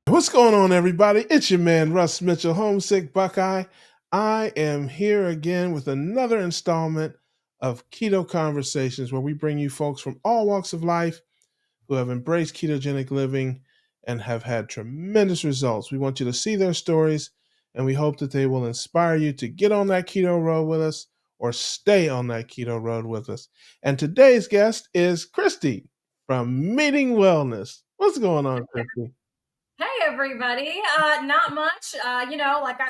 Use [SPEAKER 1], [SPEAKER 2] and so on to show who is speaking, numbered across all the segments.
[SPEAKER 1] What's going on, everybody? It's your man, Russ Mitchell, Homesick Buckeye. I am here again with another installment of Keto Conversations, where we bring you folks from all walks of life who have embraced ketogenic living and have had tremendous results. We want you to see their stories, and we hope that they will inspire you to get on that keto road with us or stay on that keto road with us. And today's guest is Cristie from Meeting Wellness. What's going on, Cristie?
[SPEAKER 2] Hey everybody, not much.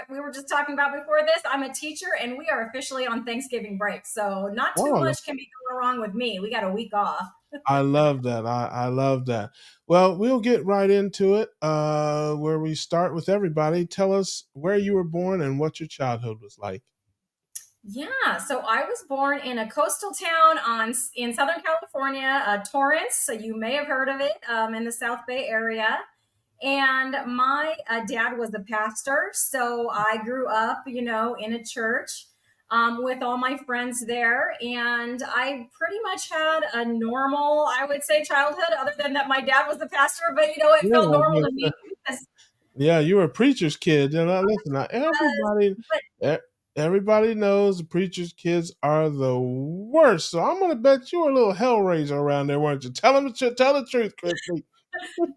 [SPEAKER 2] We were just talking about before this, I'm a teacher and we are officially on Thanksgiving break. So not too
[SPEAKER 1] Oh,
[SPEAKER 2] much can be going wrong with me. We got a week off.
[SPEAKER 1] I love that. I love that. Well, we'll get right into it. Where we start with everybody. Tell us where you were born and what your childhood was like.
[SPEAKER 2] Yeah, so I was born in a coastal town in Southern California, Torrance. So you may have heard of it, in the South Bay area. And my dad was a pastor, so I grew up, in a church with all my friends there. And I pretty much had a normal, I would say, childhood, other than that my dad was a pastor, but, it
[SPEAKER 1] Yeah,
[SPEAKER 2] felt normal to me because,
[SPEAKER 1] yeah, you were a preacher's kid. And listen, now,
[SPEAKER 2] but
[SPEAKER 1] e- everybody knows the preacher's kids are the worst. So I'm gonna bet you were a little hellraiser around there, weren't you? Tell the truth, Christy.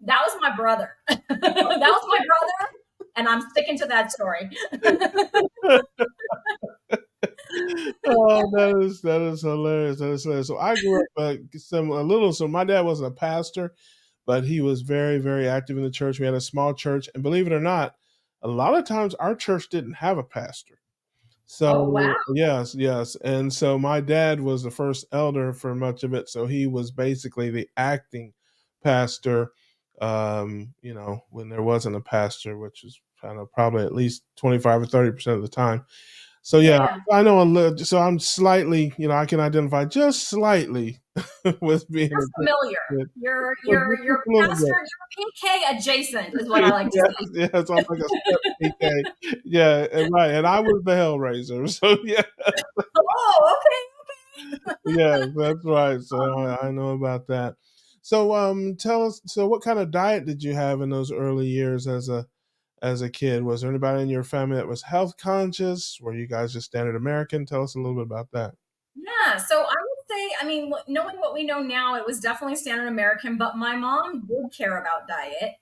[SPEAKER 2] that was my brother. That was my brother. And I'm sticking to that story.
[SPEAKER 1] Oh, that is hilarious. That is hilarious. So I grew up a little. So my dad wasn't a pastor, but he was very, very active in the church. We had a small church, and believe it or not, a lot of times our church didn't have a pastor.
[SPEAKER 2] Oh, wow.
[SPEAKER 1] So yes, yes, and so my dad was the first elder for much of it. So he was basically the acting pastor. When there wasn't a pastor, which is kind of probably at least 25 or 30% of the time. So yeah,
[SPEAKER 2] Yeah.
[SPEAKER 1] I know a little. So I'm slightly, I can identify just slightly with being
[SPEAKER 2] You're
[SPEAKER 1] a
[SPEAKER 2] familiar.
[SPEAKER 1] kid,
[SPEAKER 2] You're
[SPEAKER 1] but
[SPEAKER 2] you're
[SPEAKER 1] just
[SPEAKER 2] you're
[SPEAKER 1] a little
[SPEAKER 2] pastor,
[SPEAKER 1] bit.
[SPEAKER 2] you're PK adjacent is what I like to
[SPEAKER 1] Yes,
[SPEAKER 2] say.
[SPEAKER 1] yes, I'm like a step PK. Yeah, and right, and I was the Hellraiser. So yeah,
[SPEAKER 2] Oh,
[SPEAKER 1] yeah, that's right. So I know about that. So tell us. So what kind of diet did you have in those early years as a kid? Was there anybody in your family that was health conscious? Were you guys just standard American? Tell us a little bit about that.
[SPEAKER 2] yeah. So I would say, I mean, knowing what we know now, it was definitely standard American, but my mom did care about diet.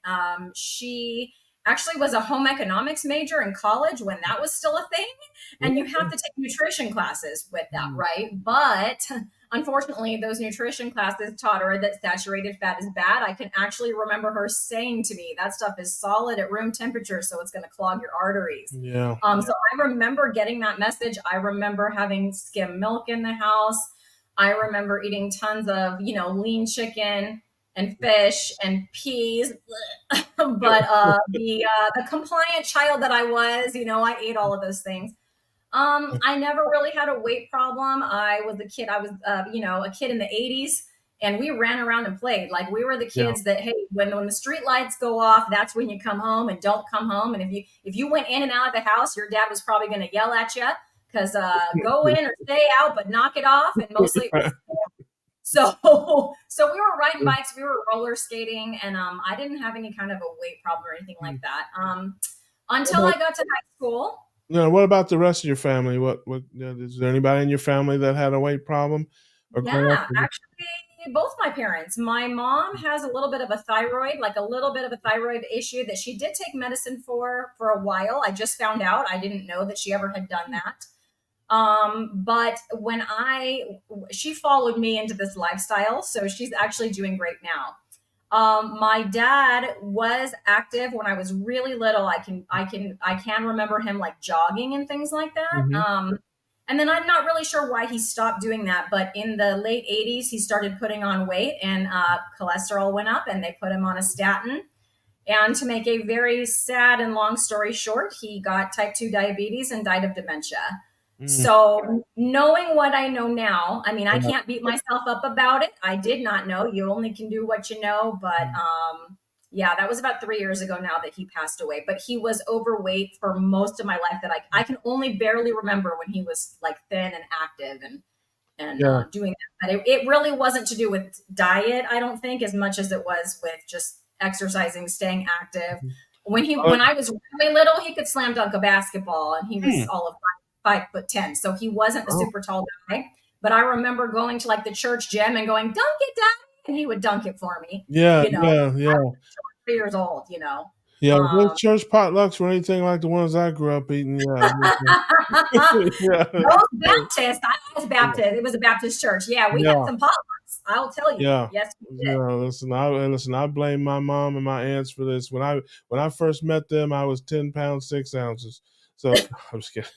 [SPEAKER 2] She actually was a home economics major in college when that was still a thing. And you have to take nutrition classes with that,
[SPEAKER 1] Mm.
[SPEAKER 2] right? But unfortunately, those nutrition classes taught her that saturated fat is bad. I can actually remember her saying to me, that stuff is solid at room temperature, so it's going to clog your arteries.
[SPEAKER 1] Yeah.
[SPEAKER 2] So I remember getting that message. I remember having skim milk in the house. I remember eating tons of, lean chicken and fish and peas. But the compliant child that I was, I ate all of those things. I never really had a weight problem. I was a kid. I was, a kid in the '80s, and we ran around and played. Like we were the
[SPEAKER 1] Yeah.
[SPEAKER 2] kids that, hey, when the street lights go off, that's when you come home and don't come home. And if you went in and out of the house, your dad was probably going to yell at you because go in or stay out, but knock it off. And mostly it was so. So we were riding bikes, we were roller skating, and I didn't have any kind of a weight problem or anything like that.
[SPEAKER 1] What
[SPEAKER 2] Until I
[SPEAKER 1] about,
[SPEAKER 2] got to high school.
[SPEAKER 1] what about the rest of your family? What is there anybody in your family that had a weight problem or growing up?
[SPEAKER 2] Yeah, actually, both my parents. My mom has a little bit of a thyroid, like a little bit of a thyroid issue that she did take medicine for a while. I just found out. I didn't know that she ever had done that. But she followed me into this lifestyle, so she's actually doing great now. My dad was active when I was really little. I can remember him like jogging and things like that.
[SPEAKER 1] Mhm.
[SPEAKER 2] And then I'm not really sure why he stopped doing that, but in the late '80s, he started putting on weight and cholesterol went up, and they put him on a statin. And to make a very sad and long story short, he got type 2 diabetes and died of dementia.
[SPEAKER 1] Mm.
[SPEAKER 2] So, knowing what I know now, I mean, I
[SPEAKER 1] Yeah.
[SPEAKER 2] can't beat myself up about it. I did not know. You only can do what you know. But yeah, that was about 3 years ago now that he passed away. But he was overweight for most of my life that I can only barely remember when he was like thin and active and
[SPEAKER 1] Yeah.
[SPEAKER 2] doing that. But it really wasn't to do with diet, I don't think, as much as it was with just exercising, staying active.
[SPEAKER 1] Oh,
[SPEAKER 2] when I was really little, he could slam dunk a basketball, and he was
[SPEAKER 1] hmm.
[SPEAKER 2] all of 5'10", so he wasn't a
[SPEAKER 1] Oh,
[SPEAKER 2] super tall guy. But I remember going to like the church gym and going, "Dunk it, Daddy," and he would dunk it for me.
[SPEAKER 1] yeah,
[SPEAKER 2] You know,
[SPEAKER 1] yeah,
[SPEAKER 2] I
[SPEAKER 1] yeah.
[SPEAKER 2] was 3 years old.
[SPEAKER 1] Yeah, if those
[SPEAKER 2] Um,
[SPEAKER 1] church potlucks were anything like the ones I grew up eating, yeah, yeah,
[SPEAKER 2] Those Baptists, I was
[SPEAKER 1] yeah,
[SPEAKER 2] Baptist. It was a Baptist church. Yeah, we had
[SPEAKER 1] yeah,
[SPEAKER 2] some potlucks. I'll tell you.
[SPEAKER 1] yeah.
[SPEAKER 2] Yes, we
[SPEAKER 1] Yeah,
[SPEAKER 2] did.
[SPEAKER 1] listen. I blame my mom and my aunts for this. When I first met them, I was 10 pounds 6 ounces. So I'm just kidding.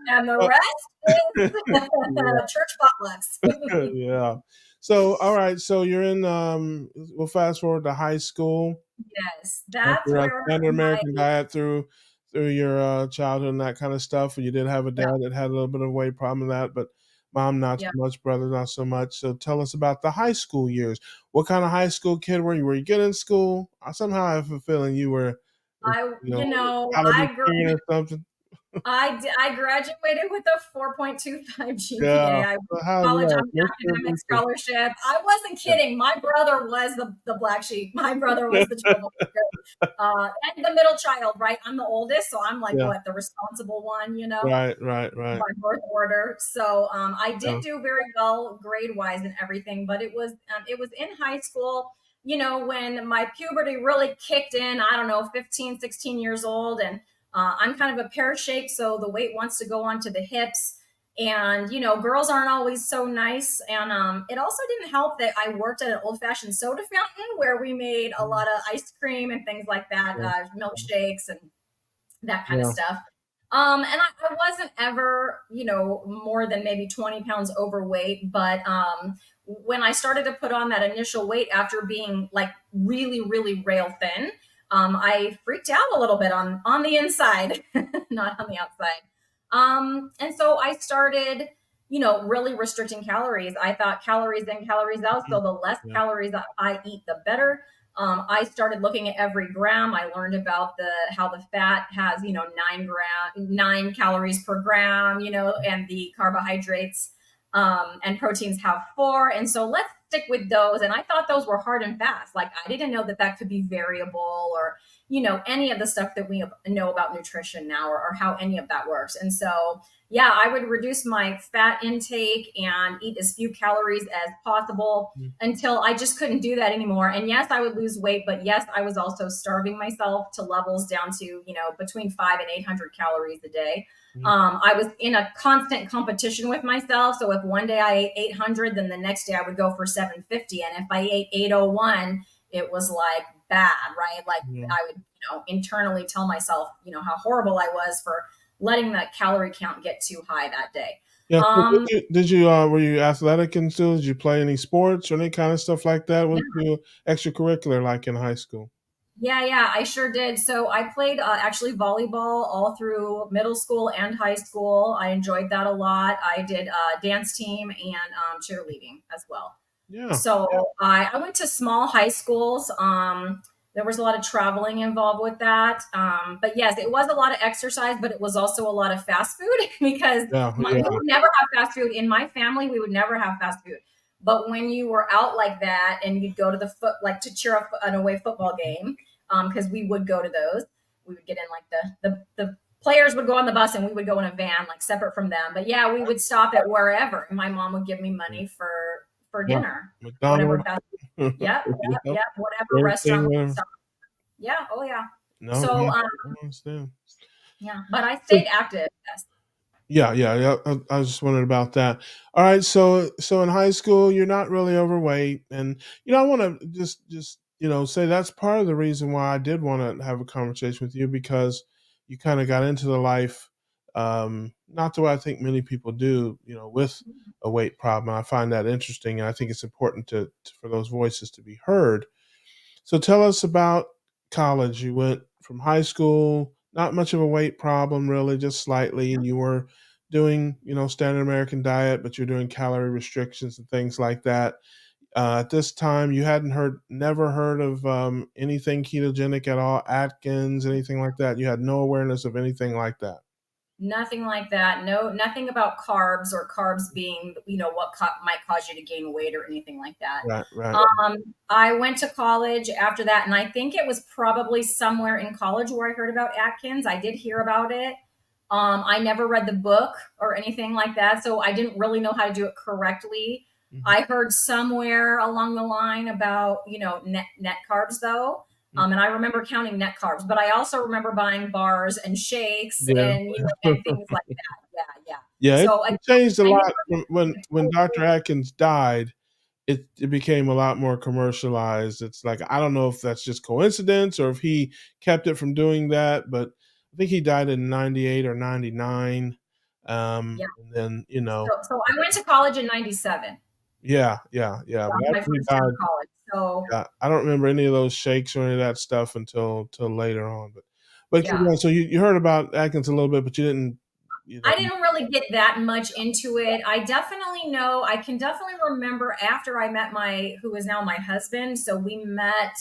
[SPEAKER 2] And the
[SPEAKER 1] Uh,
[SPEAKER 2] rest is
[SPEAKER 1] yeah,
[SPEAKER 2] church potlucks.
[SPEAKER 1] yeah. So all right, so you're in. We'll fast forward to high school.
[SPEAKER 2] Yes, that's
[SPEAKER 1] After a
[SPEAKER 2] where
[SPEAKER 1] standard
[SPEAKER 2] my
[SPEAKER 1] American diet through your childhood and that kind of stuff. And you did have a
[SPEAKER 2] yeah,
[SPEAKER 1] dad that had a little bit of weight problem with that, but mom not so
[SPEAKER 2] yeah.
[SPEAKER 1] much, brother not so much. So tell us about the high school years. What kind of high school kid were you? Were you good in school? Somehow I have a feeling you were,
[SPEAKER 2] I
[SPEAKER 1] you know,
[SPEAKER 2] I
[SPEAKER 1] valedictorian or something.
[SPEAKER 2] I graduated with a 4.25 GPA.
[SPEAKER 1] Yeah.
[SPEAKER 2] I went
[SPEAKER 1] So
[SPEAKER 2] to
[SPEAKER 1] how?
[SPEAKER 2] college
[SPEAKER 1] Yeah,
[SPEAKER 2] on
[SPEAKER 1] Mr.
[SPEAKER 2] academic
[SPEAKER 1] Mr.
[SPEAKER 2] scholarship. I wasn't
[SPEAKER 1] Yeah.
[SPEAKER 2] kidding. My brother was the black sheep. My brother was the troublemaker. And the middle child, right? I'm the oldest, so I'm like
[SPEAKER 1] Yeah.
[SPEAKER 2] what, the responsible one,
[SPEAKER 1] Right. Right. Right.
[SPEAKER 2] by birth order. So I
[SPEAKER 1] Yeah.
[SPEAKER 2] did do very well grade wise and everything, but it was in high school, when my puberty really kicked in. I don't know, 15, 16 years old, and I'm kind of a pear shape, so the weight wants to go onto the hips. And girls aren't always so nice. And it also didn't help that I worked at an old fashioned soda fountain where we made a lot of ice cream and things like that,
[SPEAKER 1] Yeah.
[SPEAKER 2] milkshakes and that kind of
[SPEAKER 1] Yeah.
[SPEAKER 2] stuff. And I wasn't ever, more than maybe 20 pounds overweight. But when I started to put on that initial weight after being like really, really rail thin, I freaked out a little bit on the inside, not on the outside. And so I started, really restricting calories. I thought calories in, calories out. So the less
[SPEAKER 1] Yeah.
[SPEAKER 2] calories I eat, the better. I started looking at every gram. I learned about the how the fat has, 9 calories per gram, and the carbohydrates and proteins have 4. And so let's stick with those. And I thought those were hard and fast. Like I didn't know that that could be variable, or any of the stuff that we know about nutrition now, or how any of that works. And so yeah, I would reduce my fat intake and eat as few calories as possible
[SPEAKER 1] Mm,
[SPEAKER 2] until I just couldn't do that anymore. And yes, I would lose weight, but yes, I was also starving myself to levels down to, between 500 and 800 calories a day.
[SPEAKER 1] mm,
[SPEAKER 2] I was in a constant competition with myself. So if one day I ate 800, then the next day I would go for 750. And if I ate 801, it was like bad, right? Like
[SPEAKER 1] yeah.
[SPEAKER 2] I would, internally tell myself, how horrible I was for letting that calorie count get too high that day.
[SPEAKER 1] Yeah. So
[SPEAKER 2] Um,
[SPEAKER 1] were you athletic and still? Did you play any sports or any kind of stuff like that? Was you extracurricular like in high school?
[SPEAKER 2] yeah, I sure did. So I played actually volleyball all through middle school and high school. I enjoyed that a lot. I did dance team and cheerleading as well.
[SPEAKER 1] Yeah.
[SPEAKER 2] So I went to small high schools. There was a lot of traveling involved with that. But yes, it was a lot of exercise, but it was also a lot of fast food because
[SPEAKER 1] Yeah.
[SPEAKER 2] we
[SPEAKER 1] Yeah.
[SPEAKER 2] would never have fast food in my family. We would never have fast food. But when you were out like that and you'd go to like to cheer up an away football game, because we would go to those, we would get in like the players would go on the bus and we would go in a van like separate from them. But yeah, we would stop at wherever. And my mom would give me money for
[SPEAKER 1] Yeah.
[SPEAKER 2] dinner, whatever
[SPEAKER 1] McDonald's.
[SPEAKER 2] fast.
[SPEAKER 1] Yep.
[SPEAKER 2] Yep. Whatever restaurant
[SPEAKER 1] Everything
[SPEAKER 2] we
[SPEAKER 1] there.
[SPEAKER 2] stop. Yeah. Oh yeah.
[SPEAKER 1] No,
[SPEAKER 2] So
[SPEAKER 1] yeah. I understand.
[SPEAKER 2] yeah, but I
[SPEAKER 1] So
[SPEAKER 2] stayed active. Yes.
[SPEAKER 1] yeah, yeah, yeah. I was just wondering about that. All right, so in high school, you're not really overweight, and I want to just say that's part of the reason why I did want to have a conversation with you because you kind of got into the life, not the way I think many people do, with a weight problem. I find that interesting, and I think it's important for those voices to be heard. So tell us about college. You went from high school, not much of a weight problem, really, just slightly. You were doing, standard American diet, but you're doing calorie restrictions and things like that. At this time, you hadn't never heard of anything ketogenic at all, Atkins, anything like that. You had no awareness of anything like that.
[SPEAKER 2] Nothing like that. No, nothing about carbs or carbs being, what might cause you to gain weight or anything like that.
[SPEAKER 1] Right, right.
[SPEAKER 2] I went to college after that, and I think it was probably somewhere in college where I heard about Atkins. I did hear about it. I never read the book or anything like that, so I didn't really know how to do it correctly.
[SPEAKER 1] Mhm,
[SPEAKER 2] I heard somewhere along the line about, net carbs though.
[SPEAKER 1] mhm.
[SPEAKER 2] And I remember counting net carbs, but I also remember buying bars and shakes
[SPEAKER 1] Yeah.
[SPEAKER 2] and, and things like that. Yeah, yeah.
[SPEAKER 1] Yeah,
[SPEAKER 2] So
[SPEAKER 1] it changed a
[SPEAKER 2] I never
[SPEAKER 1] lot from when Dr. Atkins died. It became a lot more commercialized. It's like, I don't know if that's just coincidence or if he kept it from doing that, but I think he died in 98 or 99.
[SPEAKER 2] yeah.
[SPEAKER 1] And then,
[SPEAKER 2] So I went to college in '97.
[SPEAKER 1] yeah, yeah, yeah.
[SPEAKER 2] That
[SPEAKER 1] But
[SPEAKER 2] was my
[SPEAKER 1] after he
[SPEAKER 2] first year of
[SPEAKER 1] died,
[SPEAKER 2] college. So
[SPEAKER 1] yeah, I don't remember any of those shakes or any of that stuff until till later on. But keep
[SPEAKER 2] yeah.
[SPEAKER 1] going. So you heard about Atkins a little bit, but you didn't, you know.
[SPEAKER 2] I didn't really get that much into it. I can definitely remember after I met who is now my husband. So we met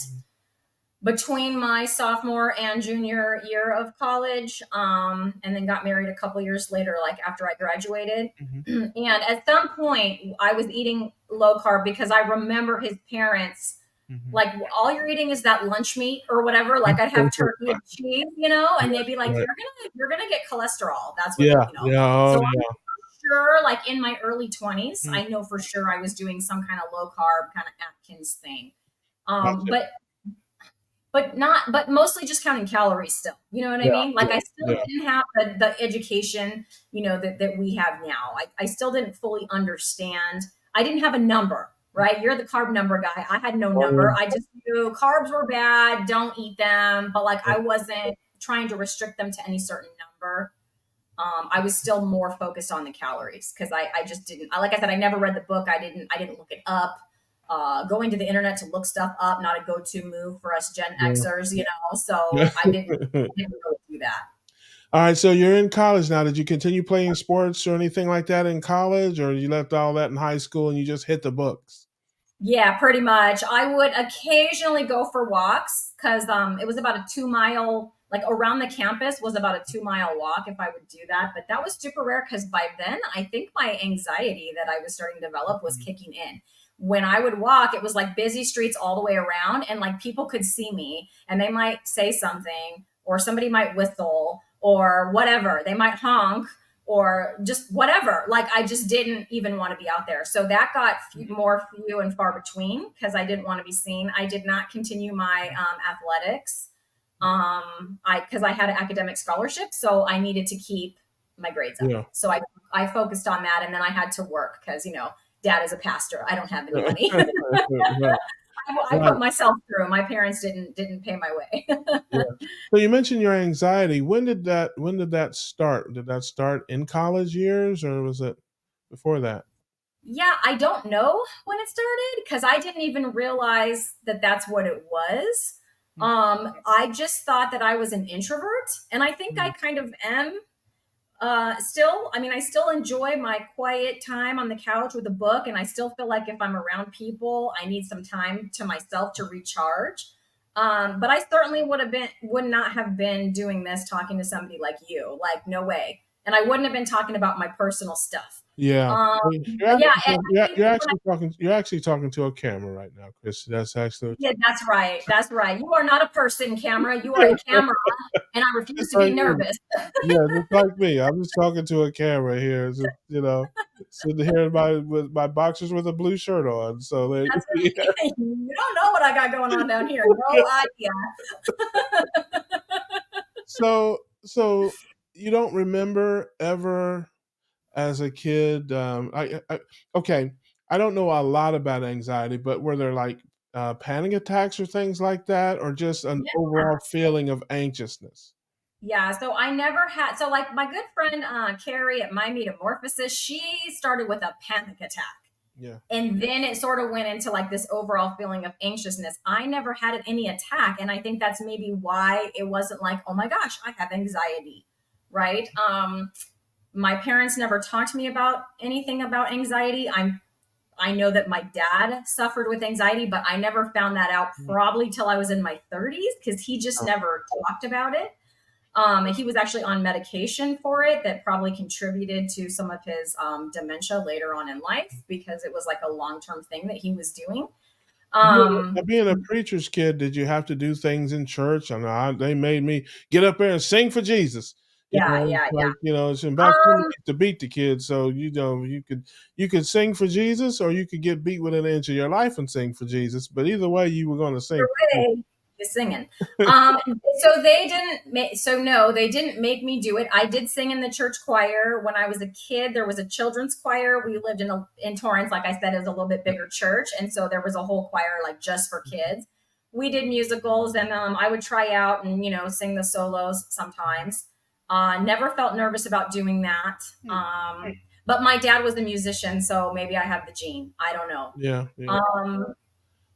[SPEAKER 2] between my sophomore and junior year of college, and then got married a couple years later, like after I graduated.
[SPEAKER 1] Mhm.
[SPEAKER 2] And at some point, I was eating low carb because I remember his parents
[SPEAKER 1] Mhm.
[SPEAKER 2] like all you're eating is that lunch meat or whatever. Like I'd have turkey and cheese, and they'd be like,
[SPEAKER 1] Right.
[SPEAKER 2] you're gonna get cholesterol. That's what
[SPEAKER 1] Yeah, yeah, oh
[SPEAKER 2] So I'm
[SPEAKER 1] yeah.
[SPEAKER 2] sure, like in my early 20s,
[SPEAKER 1] Mm,
[SPEAKER 2] I know for sure I was doing some kind of low carb kind of Atkins thing. Um,
[SPEAKER 1] gotcha.
[SPEAKER 2] but but mostly just counting calories still. You know what I
[SPEAKER 1] Yeah,
[SPEAKER 2] mean? Like
[SPEAKER 1] yeah,
[SPEAKER 2] I still
[SPEAKER 1] yeah.
[SPEAKER 2] didn't have the education, that we have now. I still didn't fully understand. I didn't have a number, right? You're the carb number guy. I had no
[SPEAKER 1] Oh,
[SPEAKER 2] number. I just knew carbs were bad, don't eat them, but like
[SPEAKER 1] yeah.
[SPEAKER 2] I wasn't trying to restrict them to any certain number. I was still more focused on the calories because I just didn't. Like I said, I never read the book. I didn't look it up. Going to the internet to look stuff up, not a go-to move for us Gen
[SPEAKER 1] Yeah.
[SPEAKER 2] Xers,
[SPEAKER 1] Yeah.
[SPEAKER 2] So I didn't really do that.
[SPEAKER 1] All right, so you're in college now. Did you continue playing sports or anything like that in college, or you left all that in high school and you just hit the books?
[SPEAKER 2] Yeah, pretty much. I would occasionally go for walks because it was about a 2 mile, like around the campus was about a 2 mile walk if I would do that. But that was super rare because by then I think my anxiety that I was starting to develop was
[SPEAKER 1] Mhm.
[SPEAKER 2] kicking in. When I would walk, it was like busy streets all the way around, and like people could see me and they might say something, or somebody might whistle, or whatever. They might honk or just whatever. Like I just didn't even want to be out there. So that got more few and far between because I didn't want to be seen. I did not continue my athletics. I because I had an academic scholarship, so I needed to keep my grades up.
[SPEAKER 1] Yeah.
[SPEAKER 2] So I focused on that, and then I had to work because dad is a pastor. I don't have any
[SPEAKER 1] Yeah.
[SPEAKER 2] money.
[SPEAKER 1] Right,
[SPEAKER 2] I
[SPEAKER 1] right.
[SPEAKER 2] put myself through. My parents didn't pay my way.
[SPEAKER 1] Yeah. So you mentioned your anxiety. When did that start? Did that start in college years or was it before that?
[SPEAKER 2] Yeah, I don't know when it started because I didn't even realize that that's what it was. I just thought that I was an introvert, and I think I
[SPEAKER 1] Mhm.
[SPEAKER 2] kind of am. Still, I mean, I still enjoy my quiet time on the couch with a book, and I still feel like if I'm around people, I need some time to myself to recharge. But I certainly would not have been doing this talking to somebody like you. Like, no way. And I wouldn't have been talking about my personal stuff.
[SPEAKER 1] Yeah.
[SPEAKER 2] Um,
[SPEAKER 1] Well, You're
[SPEAKER 2] but yeah,
[SPEAKER 1] actually
[SPEAKER 2] I
[SPEAKER 1] talking, you're,
[SPEAKER 2] think
[SPEAKER 1] you're
[SPEAKER 2] when I
[SPEAKER 1] actually talking you're actually talking to a camera right now, Chris. That's actually what
[SPEAKER 2] yeah, that's right. That's right. You are not a person, camera. You are a
[SPEAKER 1] you
[SPEAKER 2] camera, and I refuse
[SPEAKER 1] just
[SPEAKER 2] to be
[SPEAKER 1] like me.
[SPEAKER 2] nervous.
[SPEAKER 1] Yeah, just like me. I'm just talking to a camera here, just sitting here with my boxers with a blue shirt on. So there,
[SPEAKER 2] That's right. You don't know what I got going on down here. No idea.
[SPEAKER 1] so you don't remember ever as a kid? Okay, I don't know a lot about anxiety, but were there like panic attacks or things like that, or just an
[SPEAKER 2] Yeah.
[SPEAKER 1] overall feeling of anxiousness?
[SPEAKER 2] Yeah. So I never had, so like my good friend Carrie at My Metamorphosis, she started with a panic attack.
[SPEAKER 1] Yeah.
[SPEAKER 2] And then it sort of went into like this overall feeling of anxiousness. I never had any attack. And I think that's maybe why it wasn't like, oh my gosh, I have anxiety. Right. My parents never talked to me about anything about anxiety. I know that my dad suffered with anxiety, but I never found that out
[SPEAKER 1] Mm,
[SPEAKER 2] probably till I was in my 30s because he just
[SPEAKER 1] oh,
[SPEAKER 2] never talked about it. He was actually on medication for it that probably contributed to some of his dementia later on in life because it was like a long term thing that he was doing.
[SPEAKER 1] Now,
[SPEAKER 2] Um,
[SPEAKER 1] being a preacher's kid, did you have to do things in church? I know they made me get up there and sing for Jesus.
[SPEAKER 2] yeah, yeah,
[SPEAKER 1] It's
[SPEAKER 2] yeah.
[SPEAKER 1] like, it's and back then we
[SPEAKER 2] Um,
[SPEAKER 1] used to beat the kids, so you could sing for Jesus, or you could get beat within an inch of your life and sing for Jesus. But either way, you were going to sing
[SPEAKER 2] either
[SPEAKER 1] for
[SPEAKER 2] way, is singing. Um, so they didn't. So no, they didn't make me do it. I did sing in the church choir when I was a kid. There was a children's choir. We lived in Torrance, like I said, it was a little bit bigger church, and so there was a whole choir like just for kids. We did musicals, and I would try out and sing the solos sometimes. Never felt nervous about doing that.
[SPEAKER 1] Jesus.
[SPEAKER 2] But my dad was a musician, so maybe I have the gene. I don't know.
[SPEAKER 1] Yeah, yeah.
[SPEAKER 2] Um,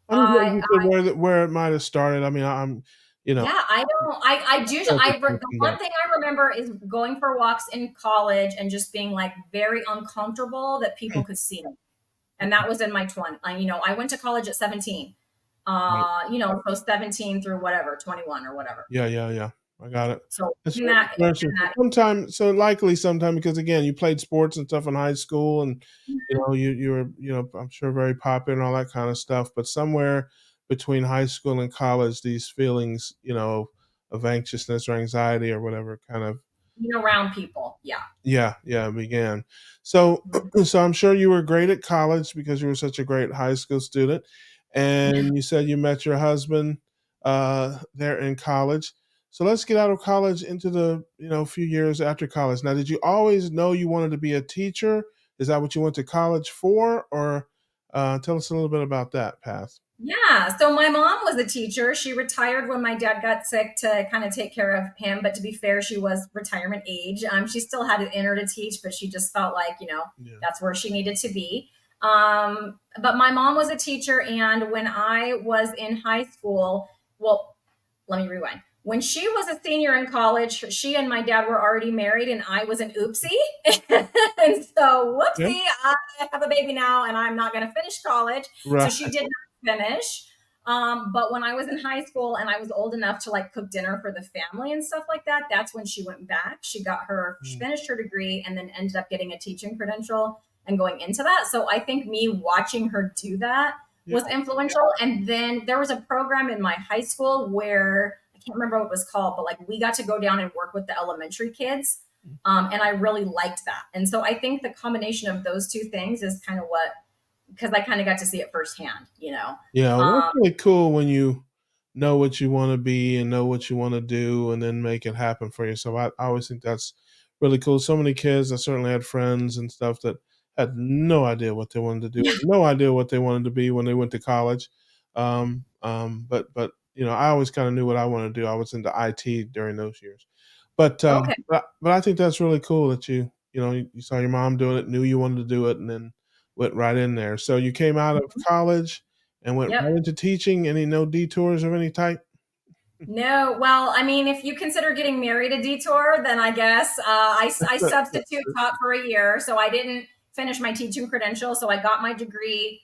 [SPEAKER 1] I'm just glad
[SPEAKER 2] I
[SPEAKER 1] you said where it might have started. I mean, I'm,
[SPEAKER 2] Yeah, I don't. I do. The one thing I remember is going for walks in college and just being like very uncomfortable that people could see me, and that was in my 20s. I went to college at 17. So 17 through whatever 21 or whatever.
[SPEAKER 1] Yeah, yeah, yeah. I got it.
[SPEAKER 2] So
[SPEAKER 1] It's
[SPEAKER 2] in that,
[SPEAKER 1] interesting.
[SPEAKER 2] in that
[SPEAKER 1] So likely sometime because again, you played sports and stuff in high school, and you were I'm sure very popular and all that kind of stuff. But somewhere between high school and college, these feelings of anxiousness or anxiety or whatever kind of
[SPEAKER 2] around people. Yeah.
[SPEAKER 1] yeah began. So
[SPEAKER 2] Mhm.
[SPEAKER 1] so I'm sure you were great at college because you were such a great high school student, and you said you met your husband there in college. So let's get out of college into the few years after college. Now, did you always know you wanted to be a teacher? Is that what you went to college for, or tell us a little bit about that path?
[SPEAKER 2] Yeah. So my mom was a teacher. She retired when my dad got sick to kind of take care of him. But to be fair, she was retirement age. She still had it in her to teach, but she just felt like,
[SPEAKER 1] Yeah.
[SPEAKER 2] that's where she needed to be. But my mom was a teacher. And when I was in high school, well, let me rewind. When she was a senior in college, she and my dad were already married, and I was an oopsie. And so,
[SPEAKER 1] Yeah.
[SPEAKER 2] whoopsie, I have a baby now, and I'm not going to finish college. So
[SPEAKER 1] Right.
[SPEAKER 2] she did not finish. But when I was in high school and I was old enough to like cook dinner for the family and stuff like that, that's when she went back. She
[SPEAKER 1] Mm.
[SPEAKER 2] finished her degree and then ended up getting a teaching credential and going into that. So I think me watching her do that
[SPEAKER 1] Yeah.
[SPEAKER 2] was influential. And then there was a program in my high school where I can't remember what it was called, but like we got to go down and work with the elementary kids. And I really liked that. And so I think the combination of those two things is kind of what, because I kind of got to see it firsthand.
[SPEAKER 1] Yeah, well, that's
[SPEAKER 2] Um,
[SPEAKER 1] really cool when you know what you want to be and know what you want to do and then make it happen for yourself. I always think that's really cool. So many kids, I certainly had friends and stuff that had no idea what they wanted to do, no idea what they wanted to be when they went to college. But I always kind of knew what I wanted to do. I was into IT during those years.
[SPEAKER 2] okay.
[SPEAKER 1] But I think that's really cool that you saw your mom doing it, knew you wanted to do it, and then went right in there. So you came out of college and went
[SPEAKER 2] Yep.
[SPEAKER 1] right into teaching. Any no detours of any type?
[SPEAKER 2] No, well, I mean, if you consider getting married a detour, then I guess I substitute taught for a year. So I didn't finish my teaching credential. So I got my degree,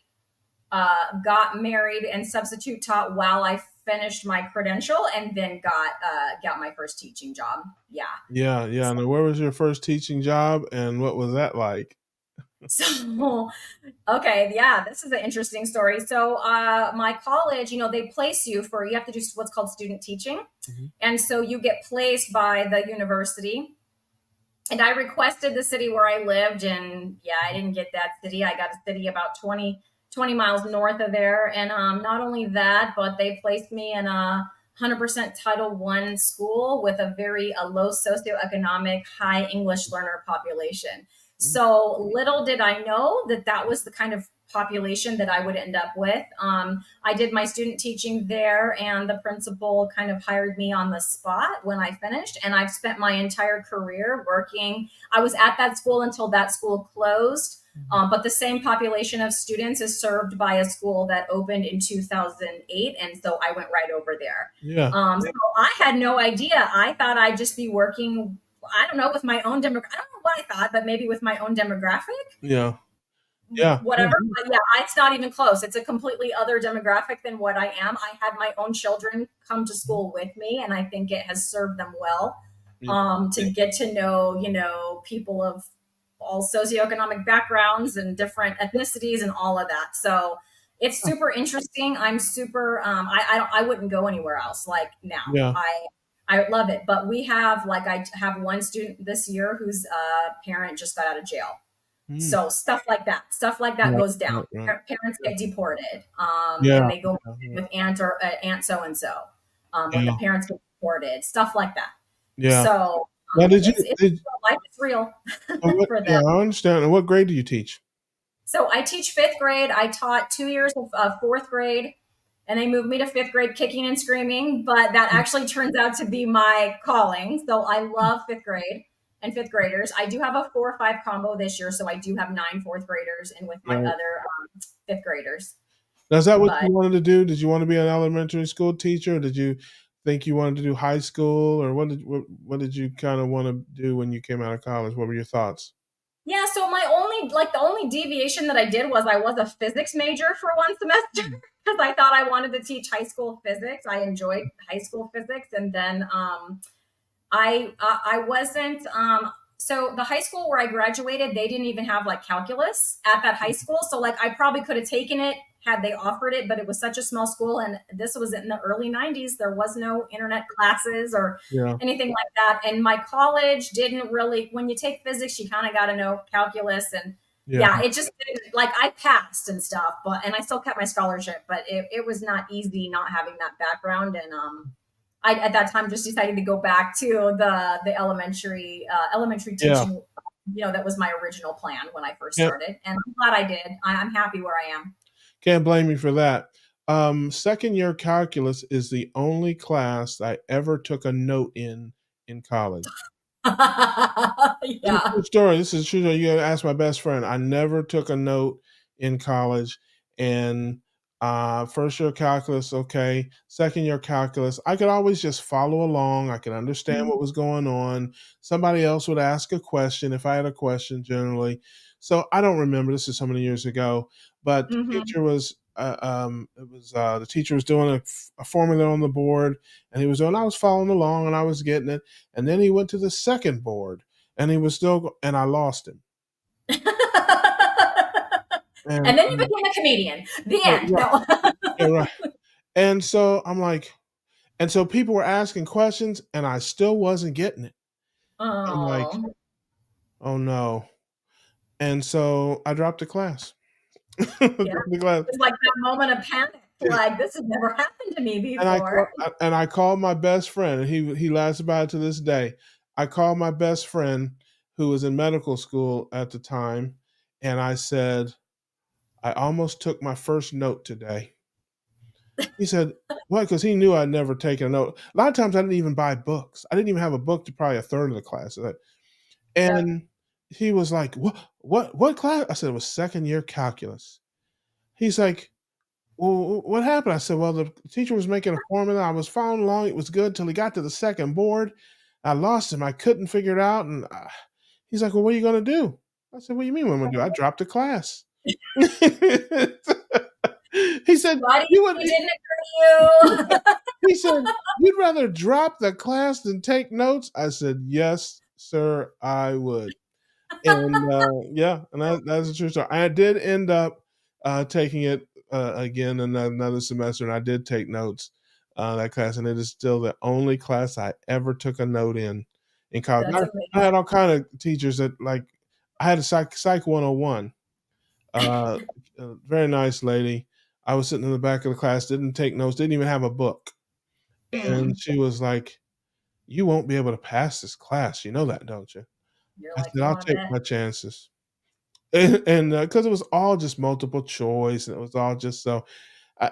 [SPEAKER 2] got married, and substitute taught while I finished my credential, and then got my first teaching job. Yeah.
[SPEAKER 1] Yeah, yeah.
[SPEAKER 2] So,
[SPEAKER 1] Now, where was your first teaching job, and what was that like?
[SPEAKER 2] so okay, yeah, this is an interesting story. So my college, they place you have to do what's called student teaching.
[SPEAKER 1] Mhm.
[SPEAKER 2] And so you get placed by the university. And I requested the city where I lived, and yeah, I didn't get that city. I got a city about 20 miles north of there. And not only that, but they placed me in a 100% Title I school with a low socioeconomic, high English learner population.
[SPEAKER 1] Mm.
[SPEAKER 2] So little did I know that that was the kind of population that I would end up with. I did my student teaching there, and the principal kind of hired me on the spot when I finished. And I've spent my entire career working. I was at that school until that school closed.
[SPEAKER 1] Mhm.
[SPEAKER 2] But the same population of students is served by a school that opened in 2008. And so I went right over there.
[SPEAKER 1] Yeah,
[SPEAKER 2] So I had no idea. I thought I'd just be working, I don't know, with my own demographic. I don't know what I thought, but maybe with my own demographic,
[SPEAKER 1] yeah, yeah.
[SPEAKER 2] whatever. But yeah, it's not even close. It's a completely other demographic than what I am. I had my own children come to school with me, and I think it has served them well.
[SPEAKER 1] Yeah.
[SPEAKER 2] to get to know, people of all socioeconomic backgrounds and different ethnicities and all of that. So it's super interesting. I'm super. I wouldn't go anywhere else. Like now,
[SPEAKER 1] Yeah.
[SPEAKER 2] I love it. But we have like I have one student this year whose parent just got out of jail.
[SPEAKER 1] Mm.
[SPEAKER 2] So stuff like that
[SPEAKER 1] Right,
[SPEAKER 2] goes down.
[SPEAKER 1] right, right.
[SPEAKER 2] Parents
[SPEAKER 1] Yeah.
[SPEAKER 2] get deported,
[SPEAKER 1] Yeah.
[SPEAKER 2] and they go
[SPEAKER 1] Yeah.
[SPEAKER 2] with aunt so and so. When the
[SPEAKER 1] Yeah.
[SPEAKER 2] parents get deported, stuff like that.
[SPEAKER 1] Yeah.
[SPEAKER 2] So
[SPEAKER 1] Now, did you
[SPEAKER 2] it's
[SPEAKER 1] did
[SPEAKER 2] life is real
[SPEAKER 1] what?
[SPEAKER 2] for
[SPEAKER 1] Yeah,
[SPEAKER 2] them.
[SPEAKER 1] I understand. And what grade do you teach?
[SPEAKER 2] So I teach fifth grade. I taught 2 years of fourth grade, and they moved me to fifth grade, kicking and screaming. But that actually turns out to be my calling. So I love fifth grade and fifth graders. I do have a 4 or 5 combo this year, so I do have 9 fourth graders, and with my
[SPEAKER 1] Right.
[SPEAKER 2] other fifth graders.
[SPEAKER 1] Now, is that what
[SPEAKER 2] But
[SPEAKER 1] you wanted to do? Did you want to be an elementary school teacher? Or did you think you wanted to do high school, or what did you kind of want to do when you came out of college? What were your thoughts?
[SPEAKER 2] yeah, so the only deviation that I did was I was a physics major for one semester because I thought I wanted to teach high school physics. I enjoyed high school physics, and then I wasn't so the high school where I graduated, they didn't even have like calculus at that high school. So like I probably could have taken it had they offered it, but it was such a small school, and this was in the early 90s. There was no internet classes or
[SPEAKER 1] Yeah.
[SPEAKER 2] anything like that. And my college didn't really, when you take physics, you kind of got to know calculus. And
[SPEAKER 1] Yeah.
[SPEAKER 2] yeah, it just didn't, like I passed and stuff, but and I still kept my scholarship, but it was not easy not having that background. And I at that time just decided to go back to the elementary
[SPEAKER 1] Yeah.
[SPEAKER 2] teaching. That was my original plan when I first
[SPEAKER 1] Can't
[SPEAKER 2] started, and I'm glad I did. I'm happy where I am.
[SPEAKER 1] can't blame you for that. Second year calculus is the only class I ever took a note in college. This is a
[SPEAKER 2] Yeah.
[SPEAKER 1] true story. This is a true story. You gotta ask my best friend. I never took a note in college, and first year calculus, okay. Second year calculus, I could always just follow along. I could understand what was going on. Somebody else would ask a question if I had a question, generally. So I don't remember. This is so many years ago, but the
[SPEAKER 2] Hmm.
[SPEAKER 1] teacher was. The teacher was doing a formula on the board, and he was doing. I was following along, and I was getting it. And then he went to the second board, and he was still, and I lost him. And
[SPEAKER 2] And then you became a comedian. The
[SPEAKER 1] yeah,
[SPEAKER 2] end.
[SPEAKER 1] right,
[SPEAKER 2] No.
[SPEAKER 1] yeah, right. And so I'm like, and so people were asking questions, and I still wasn't getting it. I'm like,
[SPEAKER 2] Oh,
[SPEAKER 1] oh no. And so I dropped the class. I
[SPEAKER 2] yeah.
[SPEAKER 1] dropped the class.
[SPEAKER 2] It's like that moment of panic.
[SPEAKER 1] Yeah.
[SPEAKER 2] Like this has never happened to me
[SPEAKER 1] And
[SPEAKER 2] before.
[SPEAKER 1] I called my best friend, and he laughs about it to this day. I called my best friend who was in medical school at the time, and I said, I almost took my first note today. He said, "What?" Because he knew I'd never taken a note. A lot of times I didn't even buy books. I didn't even have a book to probably a third of the class.
[SPEAKER 2] Yep.
[SPEAKER 1] And he was like, What class?" I said, "It was second year calculus." He's like, "Well, what happened?" I said, "Well, the teacher was making a formula. I was following along. It was good till he got to the second board. I lost him. I couldn't figure it out." And he's like, "Well, what are you going to do?" I said, "What do you mean what I'm going to do? I dropped the class." He said,
[SPEAKER 2] Why do you
[SPEAKER 1] "You
[SPEAKER 2] think
[SPEAKER 1] would."
[SPEAKER 2] it didn't occur to you?
[SPEAKER 1] He said, "You'd rather drop the class than take notes?" I said, "Yes, sir, I would." And yeah, and that's a true story. I did end up taking it again another semester, and I did take notes that class, and it is still the only class I ever took a note in college.
[SPEAKER 2] That's
[SPEAKER 1] I
[SPEAKER 2] amazing.
[SPEAKER 1] had all kind of teachers that like I had a psych 101. Uh, a very nice lady. I was sitting in the back of the class, didn't take notes, didn't even have a book. And
[SPEAKER 2] Hmm.
[SPEAKER 1] she was like, "You won't be able to pass this class. You know that, don't you?"
[SPEAKER 2] You're
[SPEAKER 1] I
[SPEAKER 2] like,
[SPEAKER 1] said,
[SPEAKER 2] you
[SPEAKER 1] "I'll
[SPEAKER 2] want to
[SPEAKER 1] take
[SPEAKER 2] bet?
[SPEAKER 1] my chances." And because it was all just multiple choice, and it was all just so,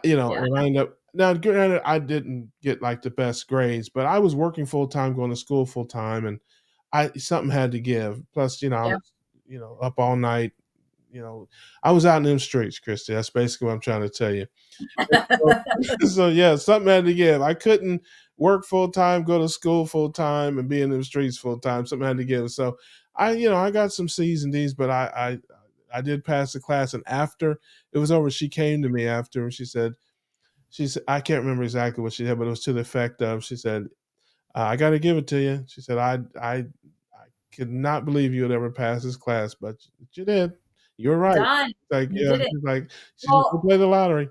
[SPEAKER 2] Yeah.
[SPEAKER 1] and I ended up now, granted, I didn't get like the best grades, but I was working full time, going to school full time, and I something had to give. Plus, I
[SPEAKER 2] Yep.
[SPEAKER 1] was, up all night. I was out in them streets, Christy. That's basically what I'm trying to tell you. So, so yeah, something had to give. I couldn't work full time, go to school full time, and be in the streets full time. Something had to give. So I got some C's and D's, but I did pass the class. And after it was over, she came to me after and she said, I can't remember exactly what she said, but it was to the effect of, she said, I got to give it to you. She said, I could not believe you would ever pass this class, but you did. You were right.
[SPEAKER 2] Done.
[SPEAKER 1] Like,
[SPEAKER 2] You
[SPEAKER 1] yeah,
[SPEAKER 2] did it.
[SPEAKER 1] she's like, go
[SPEAKER 2] Well,
[SPEAKER 1] play the lottery.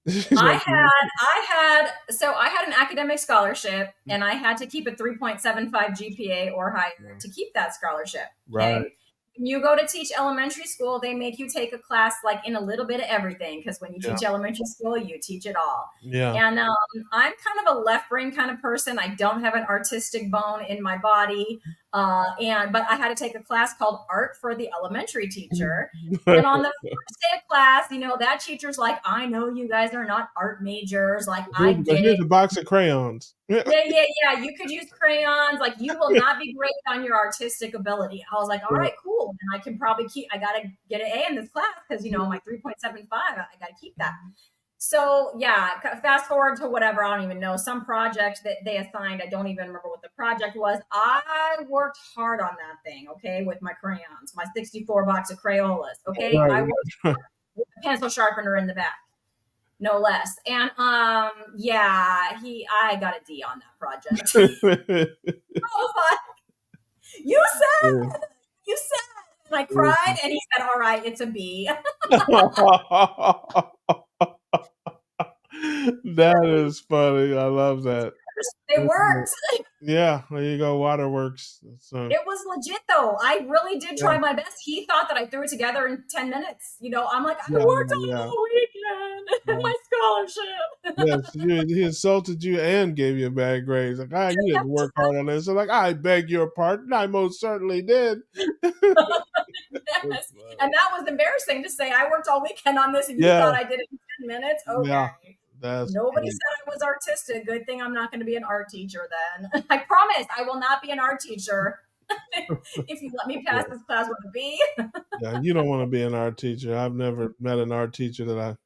[SPEAKER 1] She's like,
[SPEAKER 2] I had an academic scholarship and I had to keep a 3.75 GPA or higher
[SPEAKER 1] yeah,
[SPEAKER 2] to keep that scholarship.
[SPEAKER 1] right.
[SPEAKER 2] Okay. When you go to teach elementary school, they make you take a class like in a little bit of everything because when you
[SPEAKER 1] Yeah,
[SPEAKER 2] teach elementary school, you teach it all.
[SPEAKER 1] yeah.
[SPEAKER 2] And I'm kind of a left brain kind of person. I don't have an artistic bone in my body. But I had to take a class called art for the elementary teacher. And on the first day of class, that teacher's like, I know you guys are not art majors. Like, I
[SPEAKER 1] But
[SPEAKER 2] get it.
[SPEAKER 1] here's a box of crayons. Yeah.
[SPEAKER 2] Yeah, yeah, yeah. You could use crayons. Like, you will not be great on your artistic ability. I was like, all right, cool. And I can probably I got to get an A in this class because, my 3.75, I got to keep that. So yeah, fast forward to whatever, I don't even know, some project that they assigned. I don't even remember what the project was. I worked hard on that thing, okay, with my crayons, my 64 box of Crayolas, okay.
[SPEAKER 1] Right,
[SPEAKER 2] I worked
[SPEAKER 1] right.
[SPEAKER 2] with a pencil sharpener in the back, no less. And I got a D on that project. I was like, you said, you said, and I cried, and he said, all right, it's a B.
[SPEAKER 1] That is funny. I love that.
[SPEAKER 2] It worked.
[SPEAKER 1] Yeah, there you go. Waterworks. So
[SPEAKER 2] It was legit though. I really did
[SPEAKER 1] yeah,
[SPEAKER 2] try my best. He thought that I threw it together in 10 minutes. I'm like, I
[SPEAKER 1] yeah,
[SPEAKER 2] worked on it
[SPEAKER 1] yeah.
[SPEAKER 2] all weekend.
[SPEAKER 1] Yeah.
[SPEAKER 2] My scholarship.
[SPEAKER 1] Yes, he insulted you and gave you a bad grade. He's like, you didn't work hard on this. So like, I beg your pardon. I most certainly did.
[SPEAKER 2] Yes. And that was embarrassing to say I worked all weekend on this and you
[SPEAKER 1] Yeah,
[SPEAKER 2] thought I did it in 10 minutes.
[SPEAKER 1] yeah,
[SPEAKER 2] Okay.
[SPEAKER 1] that's
[SPEAKER 2] Nobody
[SPEAKER 1] great.
[SPEAKER 2] said I was artistic. Good thing I'm not going to be an art teacher then. I promise I will not be an art teacher if you let me pass
[SPEAKER 1] Yeah,
[SPEAKER 2] this class with a B.
[SPEAKER 1] yeah. You don't want to be an art teacher. I've never met an art teacher that I.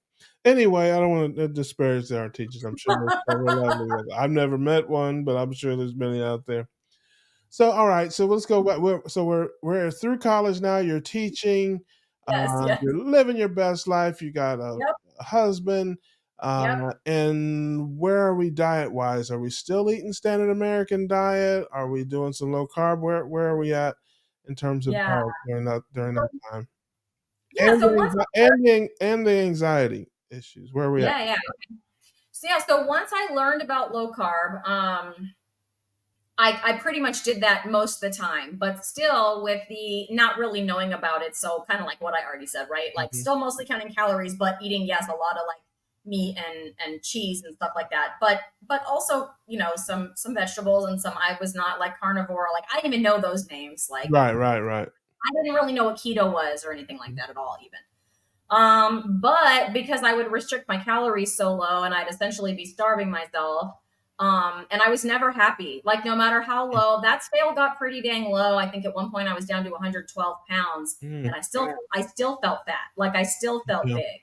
[SPEAKER 1] Anyway, I don't want to disparage the art teachers. I'm sure there's several lovely ones. I've never met one, but I'm sure there's many out there. So, all right. So let's go back. We're through college now. You're teaching.
[SPEAKER 2] Yes, yes.
[SPEAKER 1] You're living your best life. You got
[SPEAKER 2] Yep,
[SPEAKER 1] a husband.
[SPEAKER 2] yep.
[SPEAKER 1] And where are we diet wise? Are we still eating standard American diet? Are we doing some low carb? Where are we at in terms of
[SPEAKER 2] Yeah.
[SPEAKER 1] diet during that time?
[SPEAKER 2] Yeah. So once
[SPEAKER 1] And the anxiety issues. Where are we at?
[SPEAKER 2] Yeah, yeah. So once I learned about low carb, I pretty much did that most of the time, but still with the not really knowing about it. So kind of like what I already said, right? Like
[SPEAKER 1] Mhm.
[SPEAKER 2] still mostly counting calories, but eating, yes, a lot of like meat and cheese and stuff like that. But also, some vegetables and some, I was not like carnivore. Like I didn't even know those names. Like
[SPEAKER 1] Right, right, right.
[SPEAKER 2] I didn't really know what keto was or anything like that at all, even. But because I would restrict my calories so low and I'd essentially be starving myself, and I was never happy. Like no matter how low, that scale got pretty dang low. I think at one point I was down to 112 pounds,
[SPEAKER 1] Mm,
[SPEAKER 2] and I still felt fat. Like I still felt
[SPEAKER 1] yeah.
[SPEAKER 2] big.